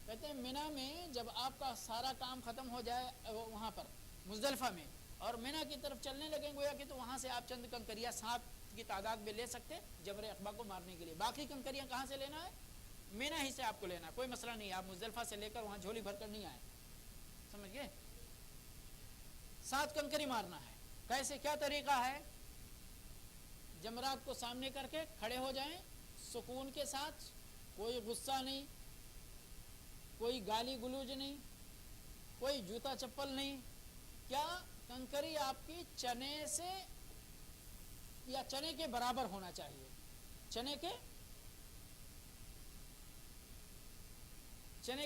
کہتے ہیں مینا میں جب آپ کا سارا کام ختم ہو جائے وہاں پر مزدلفہ میں, اور مینا کی طرف چلنے لگیں گویا کہ, تو وہاں سے آپ چند کنکریاں 7 کی تعداد میں لے سکتے جبر عقبہ کو مارنے کے لیے. باقی کنکریاں کہاں سے لینا ہے؟ مینا ہی سے آپ کو لینا ہے, کوئی مسئلہ نہیں. آپ مزدلفہ سے لے کر وہاں جھولی بھر کر نہیں آئے. سمجھ گئے؟ 7 کنکری مارنا ہے. کیسے, کیا طریقہ ہے؟ جمرات کو سامنے کر کے کھڑے ہو جائیں سکون کے ساتھ, کوئی غصہ نہیں, کوئی گالی گلوج نہیں, کوئی جوتا چپل نہیں. کیا کنکری آپ کی چنے سے یا چنے کے برابر ہونا چاہیے, چنے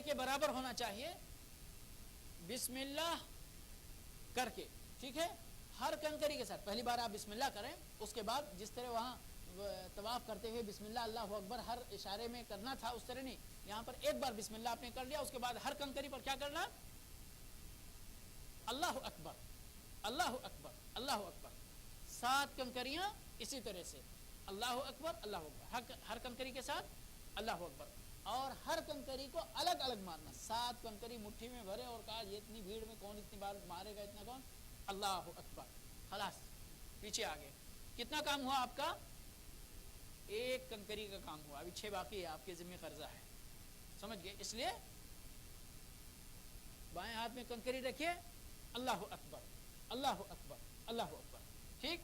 کے برابر ہونا چاہیے. بسم اللہ کر کے, ٹھیک ہے, ہر کنکری کے ساتھ. پہلی بار آپ بسم اللہ کریں, اس کے بعد جس طرح وہاں طواف کرتے ہوئے بسم اللہ اللہ اکبر ہر اشارے میں کرنا تھا, اس طرح نہیں. یہاں پر ایک بار بسم اللہ آپ نے کر لیا, اس کے بعد ہر کنکری پر کیا کرنا؟ اللہ اکبر, اللہ اکبر, اللہ اکبر. 7 کنکریاں اسی طرح سے اللہ اکبر, اللہ اکبر, ہر کنکری کے ساتھ اللہ اکبر. اور ہر کنکری کو الگ الگ مارنا. 7 کنکری مٹھی میں بھرے اور کہا یہ اتنی بھیڑ میں کون اتنی بار مارے گا, اتنا کون؟ اللہ اکبر. خلاص, پیچھے آگے. کتنا کام ہوا آپ کا؟ 1 کنکری کا کام ہوا. ابھی 6 باقی ہے, آپ کے ذمہ قرضہ ہے. سمجھ گئے؟ اس لیے بائیں ہاتھ میں کنکری رکھیے, اللہ اکبر, اللہ اکبر, اللہ اکبر. ٹھیک.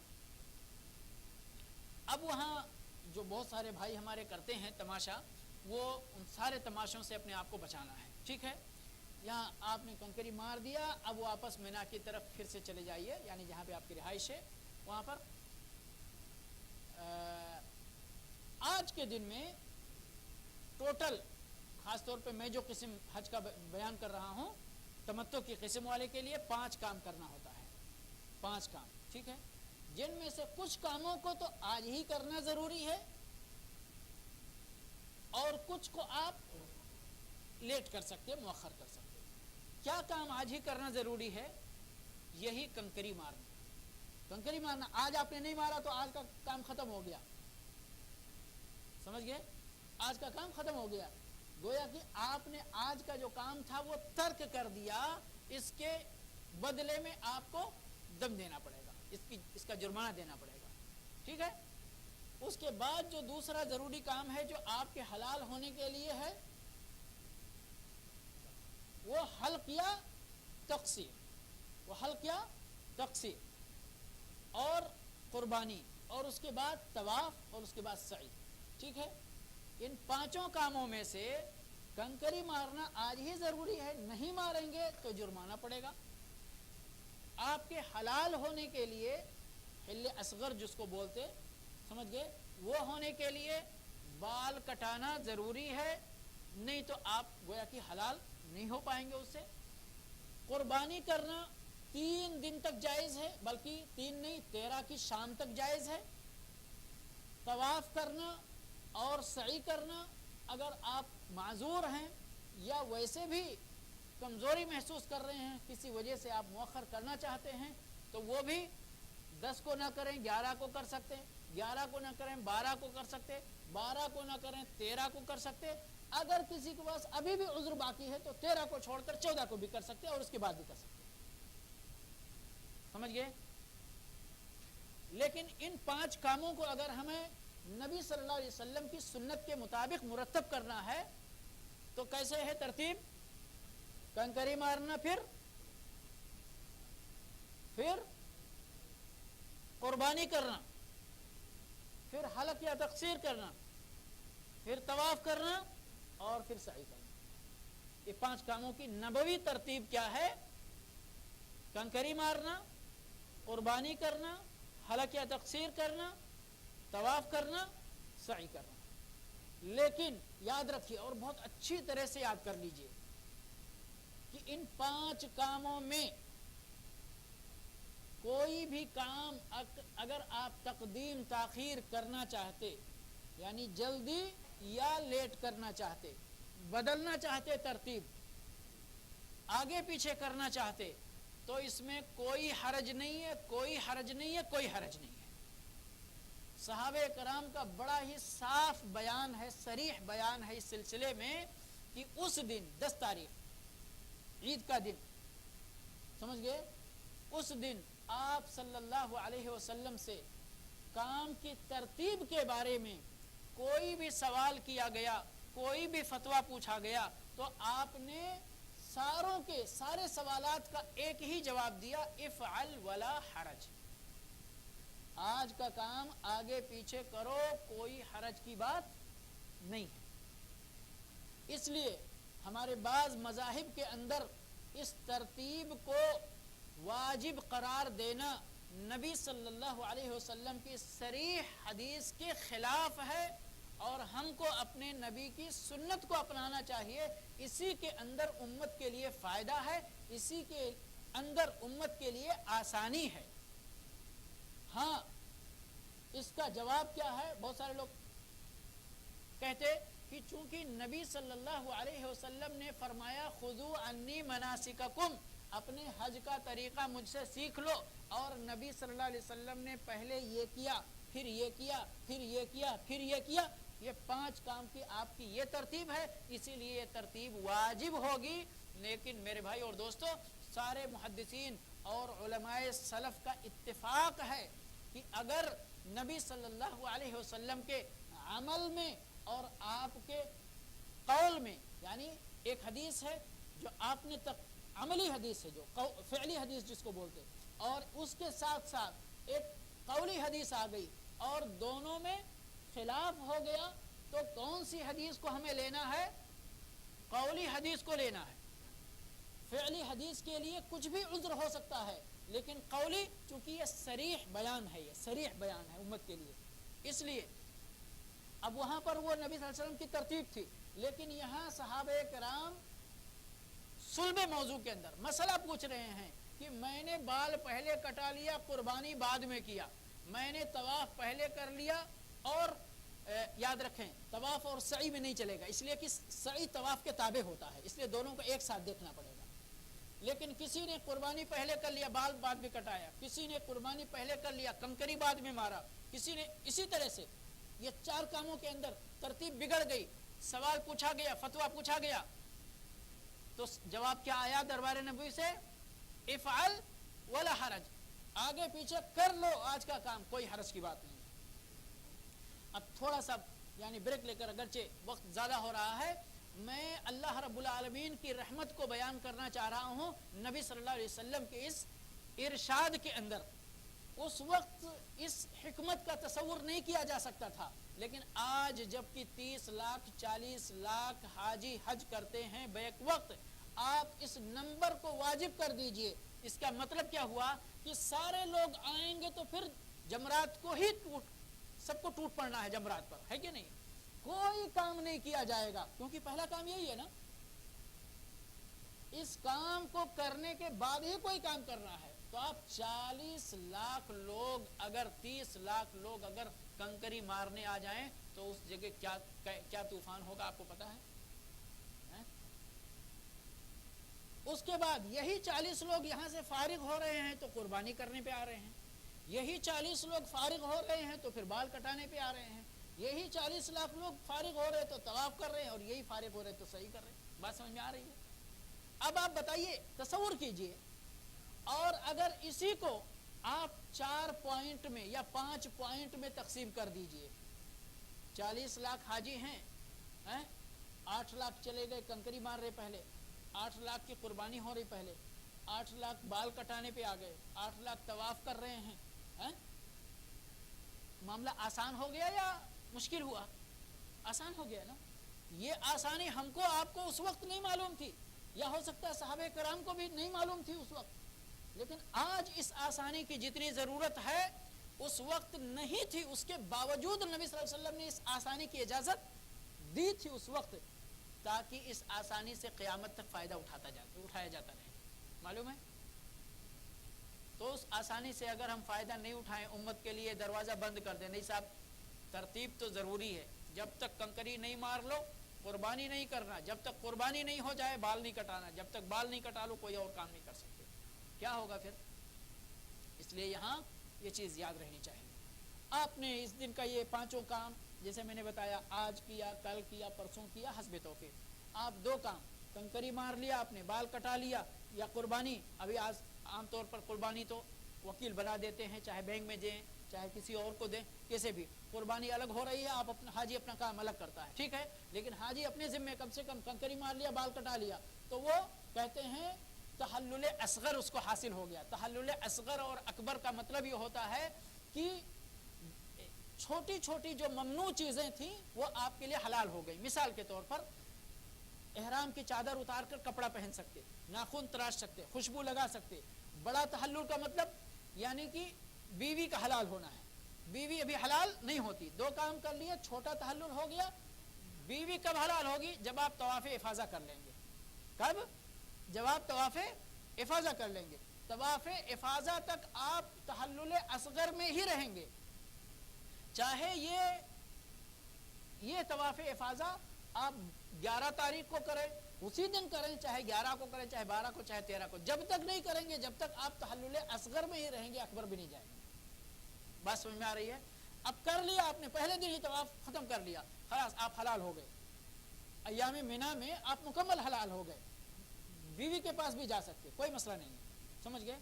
اب وہاں جو بہت سارے بھائی ہمارے کرتے ہیں تماشا, وہ ان سارے تماشوں سے اپنے آپ کو بچانا ہے. ٹھیک ہے. یہاں آپ نے کنکری مار دیا, اب واپس مینا کی طرف پھر سے چلے جائیے, یعنی جہاں پہ آپ کی رہائش ہے وہاں پر. آج کے دن میں ٹوٹل, خاص طور پہ میں جو قسم حج کا بیان کر رہا ہوں, تمتع کی قسم والے کے لیے 5 کام کرنا ہوتا ہے. 5 کام, ٹھیک ہے, جن میں سے کچھ کاموں کو تو آج ہی کرنا ضروری ہے اور کچھ کو آپ لیٹ کر سکتے, مؤخر کر سکتے. کیا کام آج ہی کرنا ضروری ہے؟ یہی کنکری مارنا. کنکری مارنا آج آپ نے نہیں مارا تو آج کا کام ختم ہو گیا. سمجھ گئے؟ آج کا کام ختم ہو گیا. گویا کہ آپ نے آج کا جو کام تھا وہ ترک کر دیا, اس کے بدلے میں آپ کو دم دینا پڑے گا, اس کا جرمانہ دینا پڑے گا. ٹھیک ہے. اس کے بعد جو دوسرا ضروری کام ہے جو آپ کے حلال ہونے کے لیے ہے, وہ حلق یا تقصیر, وہ حلق یا تقصیر اور قربانی, اور اس کے بعد طواف, اور اس کے بعد سعی. ٹھیک ہے. ان 5 کاموں میں سے کنکری مارنا آج ہی ضروری ہے، نہیں ماریں گے تو جرمانہ پڑے گا. آپ کے حلال ہونے کے لیے حل اصغر جس کو بولتے، سمجھ گئے، وہ ہونے کے لیے بال کٹانا ضروری ہے، نہیں تو آپ گویا کہ حلال نہیں ہو پائیں گے اس سے. قربانی کرنا 3 دن تک جائز ہے، بلکہ 3 نہیں 13 کی شام تک جائز ہے. طواف کرنا اور سعی کرنا اگر آپ معذور ہیں یا ویسے بھی کمزوری محسوس کر رہے ہیں، کسی وجہ سے آپ مؤخر کرنا چاہتے ہیں، تو وہ بھی 10 کو نہ کریں 11 کو کر سکتے ہیں، 11 کو نہ کریں 12 کو کر سکتے، 12 کو نہ کریں 13 کو کر سکتے. اگر کسی کے پاس ابھی بھی عذر باقی ہے تو 13 کو چھوڑ کر 14 کو بھی کر سکتے اور اس کے بعد بھی کر سکتے. سمجھ گئے؟ لیکن ان 5 کاموں کو اگر ہمیں نبی صلی اللہ علیہ وسلم کی سنت کے مطابق مرتب کرنا ہے تو کیسے ہے ترتیب؟ کنکری مارنا، پھر قربانی کرنا، پھر حلق یا تقصیر کرنا، پھر طواف کرنا اور پھر سعی کرنا. یہ 5 کاموں کی نبوی ترتیب کیا ہے؟ کنکری مارنا، قربانی کرنا، حلق یا تقصیر کرنا، طواف کرنا، سعی کرنا. لیکن یاد رکھیے اور بہت اچھی طرح سے یاد کر لیجئے کہ ان 5 کاموں میں کوئی بھی کام اگر آپ تقدیم تاخیر کرنا چاہتے، یعنی جلدی یا لیٹ کرنا چاہتے، بدلنا چاہتے، ترتیب آگے پیچھے کرنا چاہتے، تو اس میں کوئی حرج نہیں ہے، کوئی حرج نہیں ہے، کوئی حرج نہیں ہے. صحابہ کرام کا بڑا ہی صاف بیان ہے، صریح بیان ہے اس سلسلے میں کہ اس دن 10 تاریخ عید کا دن، سمجھ گئے، اس دن آپ صلی اللہ علیہ وسلم سے کام کی ترتیب کے بارے میں کوئی بھی سوال کیا گیا، کوئی بھی فتویٰ پوچھا گیا تو آپ نے سارے سوالات کا ایک ہی جواب دیا، افعل ولا حرج. آج کا کام آگے پیچھے کرو، کوئی حرج کی بات نہیں ہے. اس لیے ہمارے بعض مذاہب کے اندر اس ترتیب کو واجب قرار دینا نبی صلی اللہ علیہ وسلم کی صریح حدیث کے خلاف ہے، اور ہم کو اپنے نبی کی سنت کو اپنانا چاہیے. اسی کے اندر امت کے لیے فائدہ ہے، اسی کے اندر امت کے لیے آسانی ہے. ہاں، اس کا جواب کیا ہے؟ بہت سارے لوگ کہتے کہ چونکہ نبی صلی اللہ علیہ وسلم نے فرمایا خذوا عنی مناسککم، اپنے حج کا طریقہ مجھ سے سیکھ لو، اور نبی صلی اللہ علیہ وسلم نے پہلے یہ کیا، پھر یہ کیا، پھر یہ کیا، پھر یہ کیا، یہ 5 کام کی آپ کی یہ ترتیب ہے، اسی لیے یہ ترتیب واجب ہوگی. لیکن میرے بھائی اور دوستو، سارے محدثین اور علماء سلف کا اتفاق ہے کہ اگر نبی صلی اللہ علیہ وسلم کے عمل میں اور آپ کے قول میں، یعنی ایک حدیث ہے جو آپ نے عملی حدیث ہے، جو فعلی حدیث جس کو بولتے، اور اس کے ساتھ ساتھ ایک قولی حدیث آ گئی اور دونوں میں خلاف ہو گیا، تو کون سی حدیث کو ہمیں لینا ہے؟ قولی حدیث کو لینا ہے. فعلی حدیث کے لیے کچھ بھی عذر ہو سکتا ہے، لیکن قولی چونکہ یہ صریح بیان ہے، یہ صریح بیان ہے امت کے لیے، اس لیے اب وہاں پر وہ نبی صلی اللہ علیہ وسلم کی ترتیب تھی، لیکن یہاں صحابہ کرام صلب موضوع کے اندر مسئلہ پوچھ رہے ہیں کہ میں نے بال پہلے کٹا لیا، قربانی بعد میں کیا، میں نے طواف پہلے کر لیا، اور یاد رکھیں طواف اور سعی میں نہیں چلے گا، اس لیے کہ سعی طواف کے تابع ہوتا ہے، اس لیے دونوں کو ایک ساتھ دیکھنا پڑے گا. لیکن کسی نے قربانی پہلے کر لیا، بال بعد میں کٹایا، کسی نے قربانی پہلے کر لیا، کنکری بعد میں مارا، کسی نے اسی طرح سے، یہ 4 کاموں کے اندر ترتیب بگڑ گئی. سوال پوچھا گیا، فتویٰ پوچھا گیا، تو جواب کیا آیا دربار نبوی سے؟ افعل ولا حرج، آگے پیچھے کر لو آج کا کام، کوئی حرج کی بات نہیں. اب تھوڑا سا یعنی بریک لے کر، اگرچہ وقت زیادہ ہو رہا ہے، میں اللہ رب العالمین کی رحمت کو بیان کرنا چاہ رہا ہوں. نبی صلی اللہ علیہ وسلم کے اس ارشاد کے اندر اس وقت اس حکمت کا تصور نہیں کیا جا سکتا تھا، لیکن آج جبکہ 30 لاکھ 40 لاکھ حاجی حج کرتے ہیں بیک وقت، آپ اس نمبر کو واجب کر دیجئے۔ اس کا مطلب کیا ہوا کہ سارے لوگ آئیں گے تو پھر جمرات کو ہی سب کو ٹوٹ پڑنا ہے جمرات پر، ہے کہ نہیں؟ کوئی کام نہیں کیا جائے گا، کیونکہ پہلا کام یہی ہے نا، اس کام کو کرنے کے بعد ہی کوئی کام کرنا ہے۔ تو آپ 40 لاکھ لوگ اگر 30 لاکھ لوگ اگر کنکری مارنے آ جائیں تو اس جگہ کیا طوفان ہوگا آپ کو پتا ہے؟ اس کے بعد یہی 40 لوگ یہاں سے فارغ ہو رہے ہیں تو قربانی کرنے پہ آ رہے ہیں، یہی 40 لوگ فارغ ہو رہے ہیں تو پھر بال کٹانے پہ آ رہے ہیں، یہی 40 لاکھ لوگ فارغ ہو رہے ہیں تو طواف کر رہے ہیں، اور یہی فارغ ہو رہے ہیں تو صحیح کر رہے ہیں۔ بات سمجھ میں آ رہی ہے؟ اب آپ بتائیے، تصور کیجئے، اور اگر اسی کو آپ 4 پوائنٹ میں یا 5 پوائنٹ میں تقسیم کر دیجئے، 40 لاکھ حاجی ہیں، 8 لاکھ چلے گئے کنکری مار رہے پہلے، 8 لاکھ کی قربانی ہو رہی پہلے، 8 لاکھ بال کٹانے پہ آ گئے، 8 لاکھ طواف کر رہے ہیں، معاملہ آسان ہو گیا یا مشکل ہوا؟ آسان ہو گیا نا۔ یہ آسانی ہم کو آپ کو اس وقت نہیں معلوم تھی، یا ہو سکتا ہے صحابہ کرام کو بھی نہیں معلوم تھی اس وقت، لیکن آج اس آسانی کی جتنی ضرورت ہے اس وقت نہیں تھی، اس کے باوجود نبی صلی اللہ علیہ وسلم نے اس آسانی کی اجازت دی تھی اس وقت، تاکہ اس آسانی سے قیامت تک فائدہ اٹھایا جاتا رہے۔ معلوم ہے؟ تو اس آسانی سے اگر ہم فائدہ نہیں اٹھائیں، امت کے لیے دروازہ بند کر دیں، نہیں صاحب ترتیب تو ضروری ہے، جب تک کنکری نہیں مار لو قربانی نہیں کرنا، جب تک قربانی نہیں ہو جائے بال نہیں کٹانا، جب تک بال نہیں کٹا لو کوئی اور کام نہیں کر سکتے، کیا ہوگا پھر؟ اس لیے یہاں یہ چیز یاد رہنی چاہیے۔ آپ نے اس دن کا یہ 5 کام جیسے میں نے بتایا، آج کیا، کل کیا، پرسوں کیا، حسب توفیق۔ آپ 2 کام، کنکری مار لیا آپ نے، بال کٹا لیا، یا قربانی، ابھی آج عام طور پر قربانی تو وکیل بنا دیتے ہیں، چاہے بینک میں دیں چاہے کسی اور کو دیں، کیسے بھی قربانی الگ ہو رہی ہے، آپ اپنا حاجی اپنا کام الگ کرتا ہے، ٹھیک ہے، لیکن حاجی اپنے ذمہ کم سے کم کنکری مار لیا، بال کٹا لیا، تو وہ کہتے ہیں تحلل اصغر اس کو حاصل ہو گیا۔ تحلل اصغر اور اکبر کا مطلب یہ ہوتا ہے کہ چھوٹی چھوٹی جو ممنوع چیزیں تھیں وہ آپ کے لیے حلال ہو گئی۔ مثال کے طور پر احرام کی چادر اتار کر کپڑا پہن سکتے، ناخن تراش سکتے، خوشبو لگا سکتے۔ بڑا تحلل کا مطلب یعنی کہ بیوی کا حلال ہونا ہے، بیوی ابھی حلال نہیں ہوتی، 2 کام کر لیے، چھوٹا تحلل ہو گیا۔ بیوی کب حلال ہوگی؟ جب آپ طواف افاضہ کر لیں گے۔ کب؟ جب آپ طواف افاضہ کر لیں گے۔ طواف افاضہ تک آپ تحلل اصغر میں ہی رہیں گے، چاہے یہ طواف افاضہ آپ 11 تاریخ کو کریں، اسی دن کریں، چاہے 11 کو کریں، چاہے 12 کو، چاہے 13 کو، جب تک نہیں کریں گے جب تک آپ تحلل اصغر میں ہی رہیں گے، اکبر بھی نہیں جائیں گے۔ بات سمجھ میں آ رہی ہے؟ اب کر لیا آپ نے، پہلے دن ہی طواف ختم کر لیا، خلاص آپ حلال ہو گئے، ایام مینا میں آپ مکمل حلال ہو گئے، بیوی کے پاس بھی جا سکتے، کوئی مسئلہ نہیں ہے، سمجھ گئے؟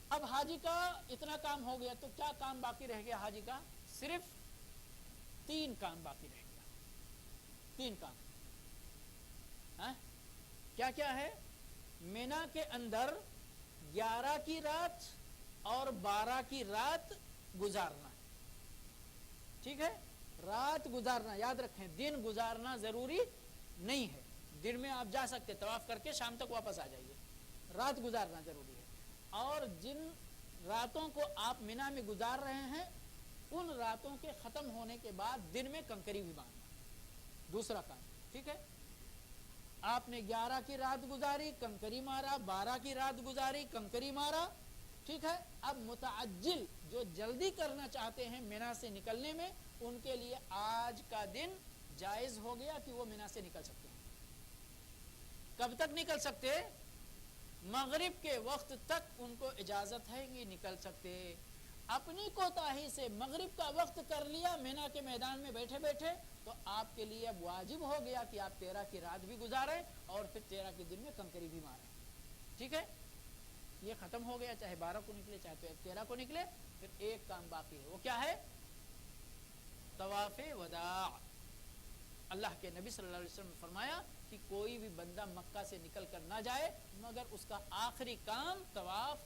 اب حاجی کا اتنا کام ہو گیا، تو کیا کام باقی رہ گیا حاجی کا؟ صرف 3 کام باقی رہ گیا، 3 کام۔ کیا کیا ہے؟ مینا کے اندر 11 کی رات اور 12 کی رات گزارنا، ٹھیک ہے؟ رات گزارنا، یاد رکھیں دن گزارنا ضروری نہیں ہے، دن میں آپ جا سکتے طواف کر کے شام تک واپس آ جائیے، رات گزارنا ضروری ہے۔ اور جن راتوں کو آپ مینا میں گزار رہے ہیں ان راتوں کے ختم ہونے کے بعد دن میں کنکری بھی باندھنا، دوسرا کام، ٹھیک ہے؟ آپ نے 11 کی رات گزاری، کنکری مارا، 12 کی رات گزاری، کنکری مارا، ٹھیک ہے؟ اب متعجل جو جلدی کرنا چاہتے ہیں مینا سے نکلنے میں، ان کے لیے آج کا دن جائز ہو گیا کہ وہ مینا سے نکل سکتے ہیں۔ کب تک نکل سکتے؟ مغرب کے وقت تک ان کو اجازت ہے کہ نکل سکتے۔ اپنی کوتاہی سے مغرب کا وقت کر لیا مینا کے میدان میں بیٹھے بیٹھے، تو آپ کے لیے اب واجب ہو گیا کہ آپ 13 کی رات بھی گزاریں اور پھر 13 کے دن میں کنکری بھی ماریں، ٹھیک ہے؟ یہ ختم ہو گیا، چاہے 12 کو نکلے چاہے 13 کو نکلے۔ پھر ایک کام باقی ہے، وہ کیا ہے؟ طواف وداع۔ اللہ کے نبی صلی اللہ علیہ وسلم نے فرمایا کہ کوئی بھی بندہ مکہ سے نکل کر نہ جائے مگر اس کا آخری کام طواف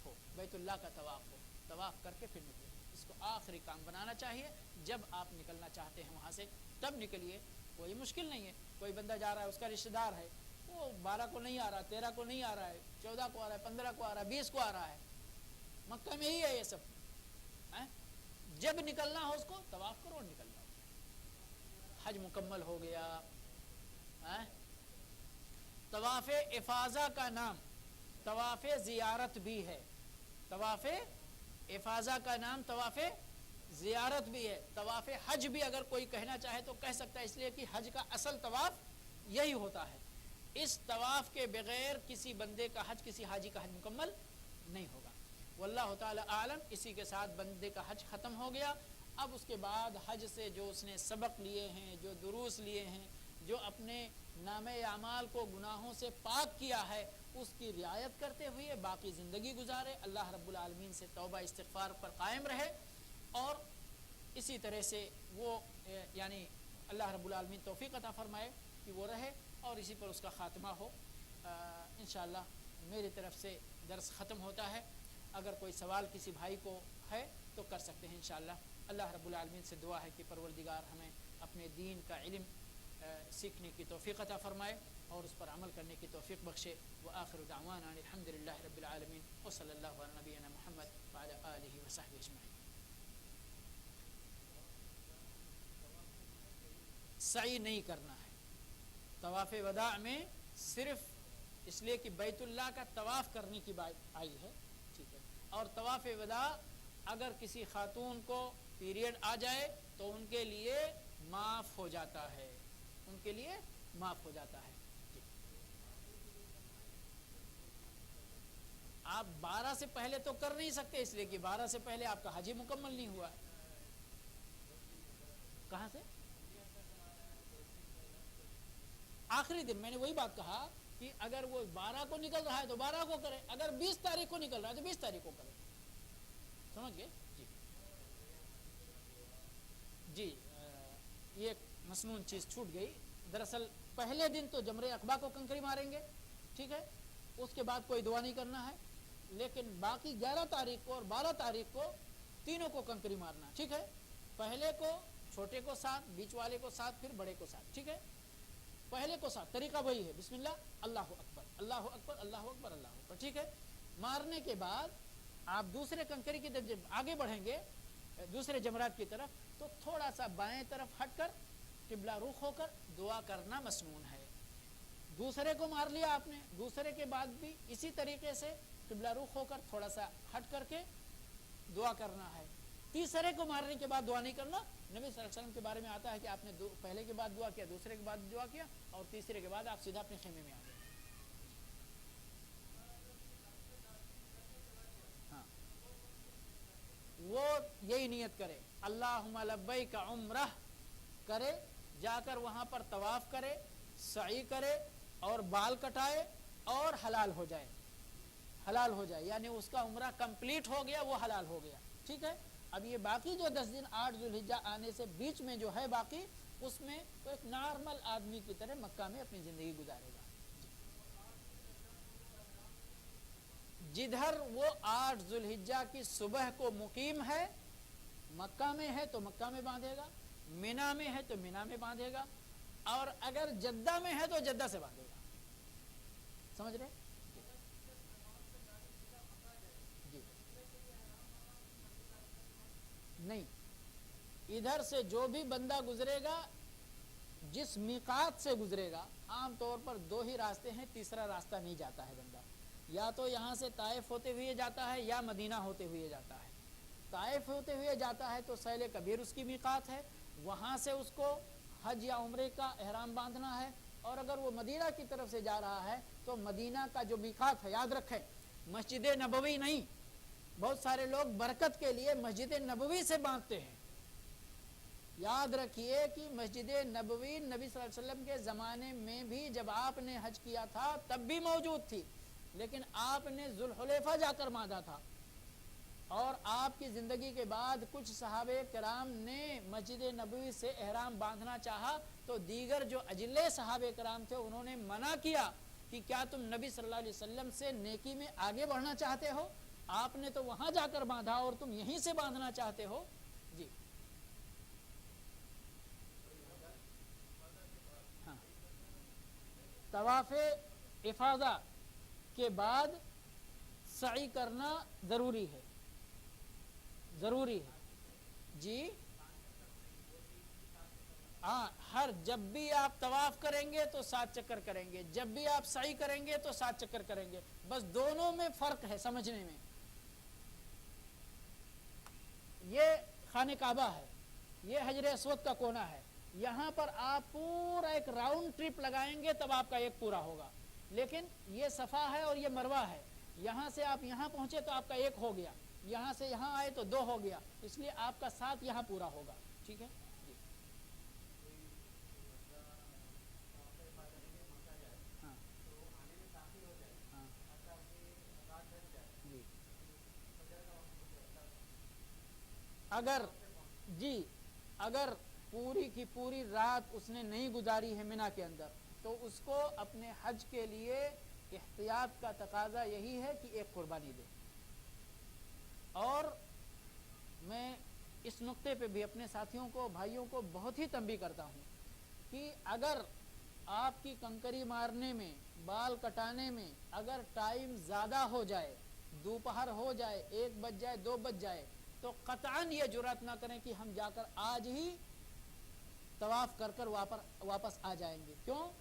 ہو۔ بیت اللہ کا طواف ہو، طواف کر کے پھر نکلے. اس کو آخری کام بنانا چاہیے. جب آپ نکلنا چاہتے ہیں وہاں سے تب نکلیے، کوئی مشکل نہیں ہے. کوئی بندہ جا رہا ہے، اس کا رشتہ دار ہے، وہ 12 کو نہیں آ رہا، 13 کو نہیں آ رہا ہے، 14 کو آ رہا ہے، 15 کو آ رہا ہے، 20 کو آ رہا ہے، مکہ میں ہی ہے یہ سب. جب نکلنا ہو اس کو طواف کرو اور نکل جاؤ. حج مکمل ہو گیا. طواف افاضہ کا نام طواف زیارت بھی ہے. طواف افاضہ کا نام طواف زیارت بھی ہے. طواف حج بھی اگر کوئی کہنا چاہے تو کہہ سکتا ہے، اس لیے کہ حج کا اصل طواف یہی ہوتا ہے. اس طواف کے بغیر کسی بندے کا حج، کسی حاجی کا حج مکمل نہیں ہوگا. واللہ تعالی عالم. اسی کے ساتھ بندے کا حج ختم ہو گیا. اب اس کے بعد حج سے جو اس نے سبق لیے ہیں، جو دروس لیے ہیں، جو اپنے نامہ اعمال کو گناہوں سے پاک کیا ہے، اس کی رعایت کرتے ہوئے باقی زندگی گزارے. اللہ رب العالمین سے توبہ استغفار پر قائم رہے، اور اسی طرح سے وہ یعنی اللہ رب العالمین توفیق عطا فرمائے کہ وہ رہے اور اسی پر اس کا خاتمہ ہو. انشاءاللہ میری طرف سے درس ختم ہوتا ہے. اگر کوئی سوال کسی بھائی کو ہے تو کر سکتے ہیں انشاءاللہ. اللہ رب العالمین سے دعا ہے کہ پروردگار ہمیں اپنے دین کا علم سیکھنے کی توفیق عطا فرمائے اور اس پر عمل کرنے کی توفیق بخشے. وآخر دعوانا الحمدللہ رب العالمین وصلی اللہ علی نبینا محمد وعلی آلہ وصحبہ اجمعین. سعی نہیں کرنا ہے طواف وداع میں، صرف اس لیے کہ بیت اللہ کا طواف کرنے کی بات آئی ہے. ٹھیک ہے. اور طواف وداع اگر کسی خاتون کو پیریڈ آ جائے تو ان کے لیے معاف ہو جاتا ہے، ان کے لیے معاف ہو جاتا ہے. آپ 12 سے پہلے تو کر نہیں سکتے، اس لیے کہ 12 سے پہلے آپ کا حج مکمل نہیں ہوا ہے. کہاں سے؟ آخری دن. میں نے وہی بات کہا کہ اگر وہ 12 کو نکل رہا ہے تو 12 کو کرے، اگر 20 تاریخ کو نکل رہا ہے تو 20 تاریخ کو کرے. سمجھ گئے؟ جی یہ ایک مسنون چیز چھوٹ گئی. دراصل پہلے دن تو جمرے عقبہ کو کنکری ماریں گے، ٹھیک ہے، اس کے بعد کوئی دعا نہیں کرنا ہے. لیکن باقی 11 تاریخ کو اور 12 تاریخ کو تینوں کو کنکری مارنا. ٹھیک ہے. پہلے کو چھوٹے کو ساتھ، بیچ والے کو ساتھ، پھر بڑے کو ساتھ. ٹھیک ہے. پہلے کو ساتھ. طریقہ وہی ہے، بسم اللہ، اللہ اکبر، اللہ اکبر، اللہ اکبر، اللہ اکبر. ٹھیک ہے. مارنے کے بعد آپ دوسرے کنکری کی طرف جب آگے بڑھیں گے، دوسرے جمرات کی طرف، تو تھوڑا سا بائیں طرف ہٹ کر قبلہ رخ ہو کر دعا کرنا مسنون ہے. دوسرے کو مار لیا آپ نے، دوسرے کے بعد بھی اسی طریقے سے قبلہ رخ ہو کر تھوڑا سا ہٹ کر کے دعا کرنا ہے. تیسرے کو مارنے کے بعد دعا نہیں کرنا. نبی صلی اللہ علیہ وسلم کے بارے میں آتا ہے کہ آپ نے پہلے کے بعد دعا کیا، دوسرے کے بعد دعا کیا، اور تیسرے کے بعد آپ سیدھا اپنے خیمے میں آ گئے. ہاں، وہ یہی نیت کرے، اللہم لبیک عمرہ کرے، جا کر وہاں پر طواف کرے، سعی کرے اور بال کٹائے اور حلال ہو جائے. حلال ہو جائے یعنی اس کا عمرہ کمپلیٹ ہو گیا، وہ حلال ہو گیا. ٹھیک ہے. اب یہ باقی جو 10 دن 8 ذوالحجہ آنے سے بیچ میں جو ہے باقی، اس میں تو ایک نارمل آدمی کی طرح مکہ میں اپنی زندگی گزارے گا. جدھر وہ 8 ذوالحجہ کی صبح کو مقیم ہے، مکہ میں ہے تو مکہ میں باندھے گا، مینا میں ہے تو مینا میں باندھے گا، اور اگر جدہ میں ہے تو جدہ سے باندھے گا. سمجھ رہے؟ جی نہیں، ادھر سے جو بھی بندہ گزرے گا، جس میقات سے گزرے گا، عام طور پر 2 ہی راستے ہیں، تیسرا راستہ نہیں جاتا ہے بندہ. یا تو یہاں سے طائف ہوتے ہوئے جاتا ہے یا مدینہ ہوتے ہوئے جاتا ہے. طائف ہوتے ہوئے جاتا ہے تو سیل کبیر اس کی میقات ہے، وہاں سے اس کو حج یا عمرے کا احرام باندھنا ہے. اور اگر وہ مدینہ کی طرف سے جا رہا ہے تو مدینہ کا جو میقات ہے، یاد رکھیں مسجد نبوی نہیں. بہت سارے لوگ برکت کے لیے مسجد نبوی سے باندھتے ہیں. یاد رکھیے کہ مسجد نبوی نبی صلی اللہ علیہ وسلم کے زمانے میں بھی جب آپ نے حج کیا تھا تب بھی موجود تھی، لیکن آپ نے ذوالحلیفہ جا کر باندھا تھا. اور آپ کی زندگی کے بعد کچھ صحابہ کرام نے مسجد نبوی سے احرام باندھنا چاہا تو دیگر جو اجلے صحابہ کرام تھے انہوں نے منع کیا کہ کیا تم نبی صلی اللہ علیہ وسلم سے نیکی میں آگے بڑھنا چاہتے ہو؟ آپ نے تو وہاں جا کر باندھا اور تم یہیں سے باندھنا چاہتے ہو. جی ہاں, طواف افاضہ کے بعد سعی کرنا ضروری ہے, ضروری ہے. جی ہاں, ہر جب بھی آپ طواف کریں گے تو 7 چکر کریں گے, جب بھی آپ سعی کریں گے تو 7 چکر کریں گے. بس دونوں میں فرق ہے سمجھنے میں. یہ خانہ کعبہ ہے, یہ حجر اسود کا کونا ہے, یہاں پر آپ پورا ایک راؤنڈ ٹرپ لگائیں گے تب آپ کا ایک پورا ہوگا. لیکن یہ صفا ہے اور یہ مروہ ہے, یہاں سے آپ یہاں پہنچے تو آپ کا ایک ہو گیا, یہاں سے یہاں آئے تو 2 ہو گیا, اس لیے آپ کا 7 یہاں پورا ہوگا. ٹھیک ہے جی. ہاں ہاں جی. اگر پوری کی پوری رات اس نے نہیں گزاری ہے مینا کے اندر تو اس کو اپنے حج کے لیے احتیاط کا تقاضا یہی ہے کہ ایک قربانی دے. اور میں اس نقطے پہ بھی اپنے ساتھیوں کو, بھائیوں کو بہت ہی تنبیہ کرتا ہوں کہ اگر آپ کی کنکری مارنے میں, بال کٹانے میں اگر ٹائم زیادہ ہو جائے, دوپہر ہو جائے, 1 بج جائے, 2 بج جائے, تو قطعاً یہ جرات نہ کریں کہ ہم جا کر آج ہی طواف کر کر واپس آ جائیں گے. کیوں؟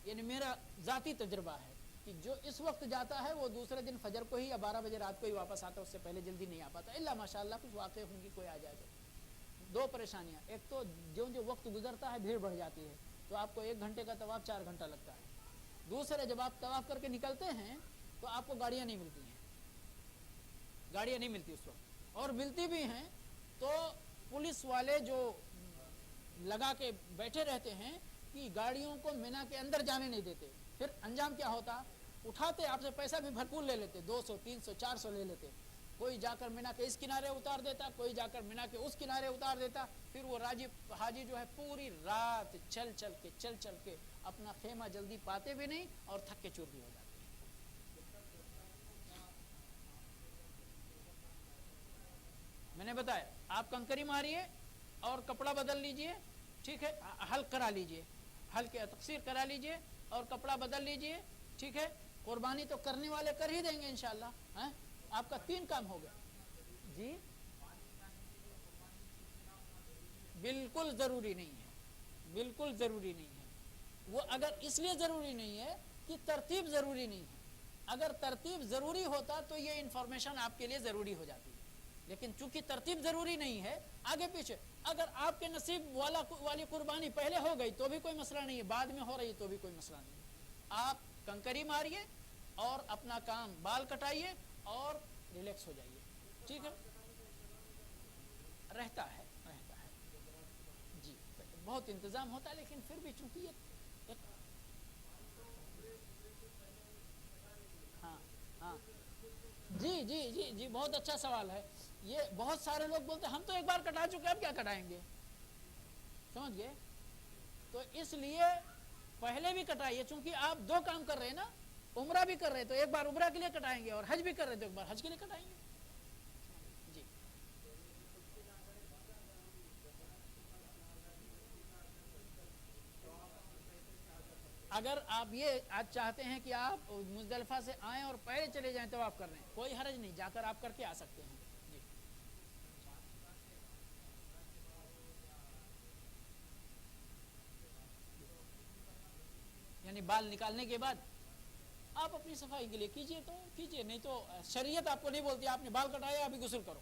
یعنی میرا ذاتی تجربہ ہے کہ جو اس وقت جاتا ہے وہ دوسرے دن فجر کو ہی یا 12 بجے رات کو ہی واپس آتا ہے, اس سے پہلے جلدی نہیں آ پاتا, الا ماشاءاللہ کچھ واقع ہوں گی, کوئی آ جائے تو. 2 پریشانیاں, ایک تو جو وقت گزرتا ہے بھیڑ بڑھ جاتی ہے تو آپ کو 1 گھنٹے کا طواف 4 گھنٹہ لگتا ہے. دوسرے جب آپ طواف کر کے نکلتے ہیں تو آپ کو گاڑیاں نہیں ملتی ہیں, گاڑیاں نہیں ملتی اس وقت, اور ملتی بھی ہیں تو پولیس والے جو لگا کے بیٹھے رہتے ہیں کہ گاڑیوں کو مینا کے اندر جانے نہیں دیتے. پھر انجام کیا ہوتا, اٹھاتے آپ سے پیسہ بھی بھرپور لے لیتے, 200 300 400 لے لیتے. کوئی جا کر مینا کے اس کنارے اتار دیتا, کوئی جا کر مینا کے اس کنارے اتار دیتا. پھر وہ حاجی جو ہے پوری رات چل چل کے اپنا خیمہ جلدی پاتے بھی نہیں اور تھک کے چور بھی ہو جاتے. میں نے بتایا آپ کنکری ماریے اور کپڑا بدل لیجئے, ٹھیک ہے, حلق کرا لیجئے, حلق تقصیر کرا لیجئے اور کپڑا بدل لیجئے, ٹھیک ہے. قربانی تو کرنے والے کر ہی دیں گے انشاءاللہ. آپ کا 3 کام ہو گیا. جی بالکل ضروری نہیں ہے, بالکل ضروری نہیں ہے. وہ اگر اس لیے ضروری نہیں ہے کہ ترتیب ضروری نہیں ہے. اگر ترتیب ضروری ہوتا تو یہ انفارمیشن آپ کے لیے ضروری ہو جاتی ہے, لیکن چونکہ ترتیب ضروری نہیں ہے, آگے پیچھے اگر آپ کے نصیب والی قربانی پہلے ہو گئی تو بھی کوئی مسئلہ نہیں ہے, بعد میں ہو رہی تو بھی کوئی مسئلہ نہیں ہے. آپ کنکری ماریے اور اپنا کام بال کٹائیے اور ریلیکس ہو جائیے. ٹھیک ہے, رہتا ہے جی, بہت انتظام ہوتا ہے, لیکن پھر بھی چونکہ یہ ہاں ہاں جی بہت اچھا سوال ہے. یہ بہت سارے لوگ بولتے ہیں ہم تو ایک بار کٹا چکے, اب کیا کٹائیں گے, سمجھ گئے. تو اس لیے پہلے بھی کٹائیے, چونکہ آپ 2 کام کر رہے ہیں نا, عمرہ بھی کر رہے تو ایک بار عمرہ کے لیے کٹائیں گے, اور حج بھی کر رہے تو ایک بار حج کے لیے کٹائیں گے. جی اگر آپ یہ آج چاہتے ہیں کہ آپ مزدلفہ سے آئیں اور پہلے چلے جائیں طواف کر رہے ہیں, کوئی حرج نہیں, جا کر آپ کر کے آ سکتے ہیں. جی یعنی بال نکالنے کے بعد آپ اپنی صفائی کے لیے کیجئے تو کیجئے, نہیں تو شریعت آپ کو نہیں بولتی آپ نے بال کٹایا ابھی غسل کرو.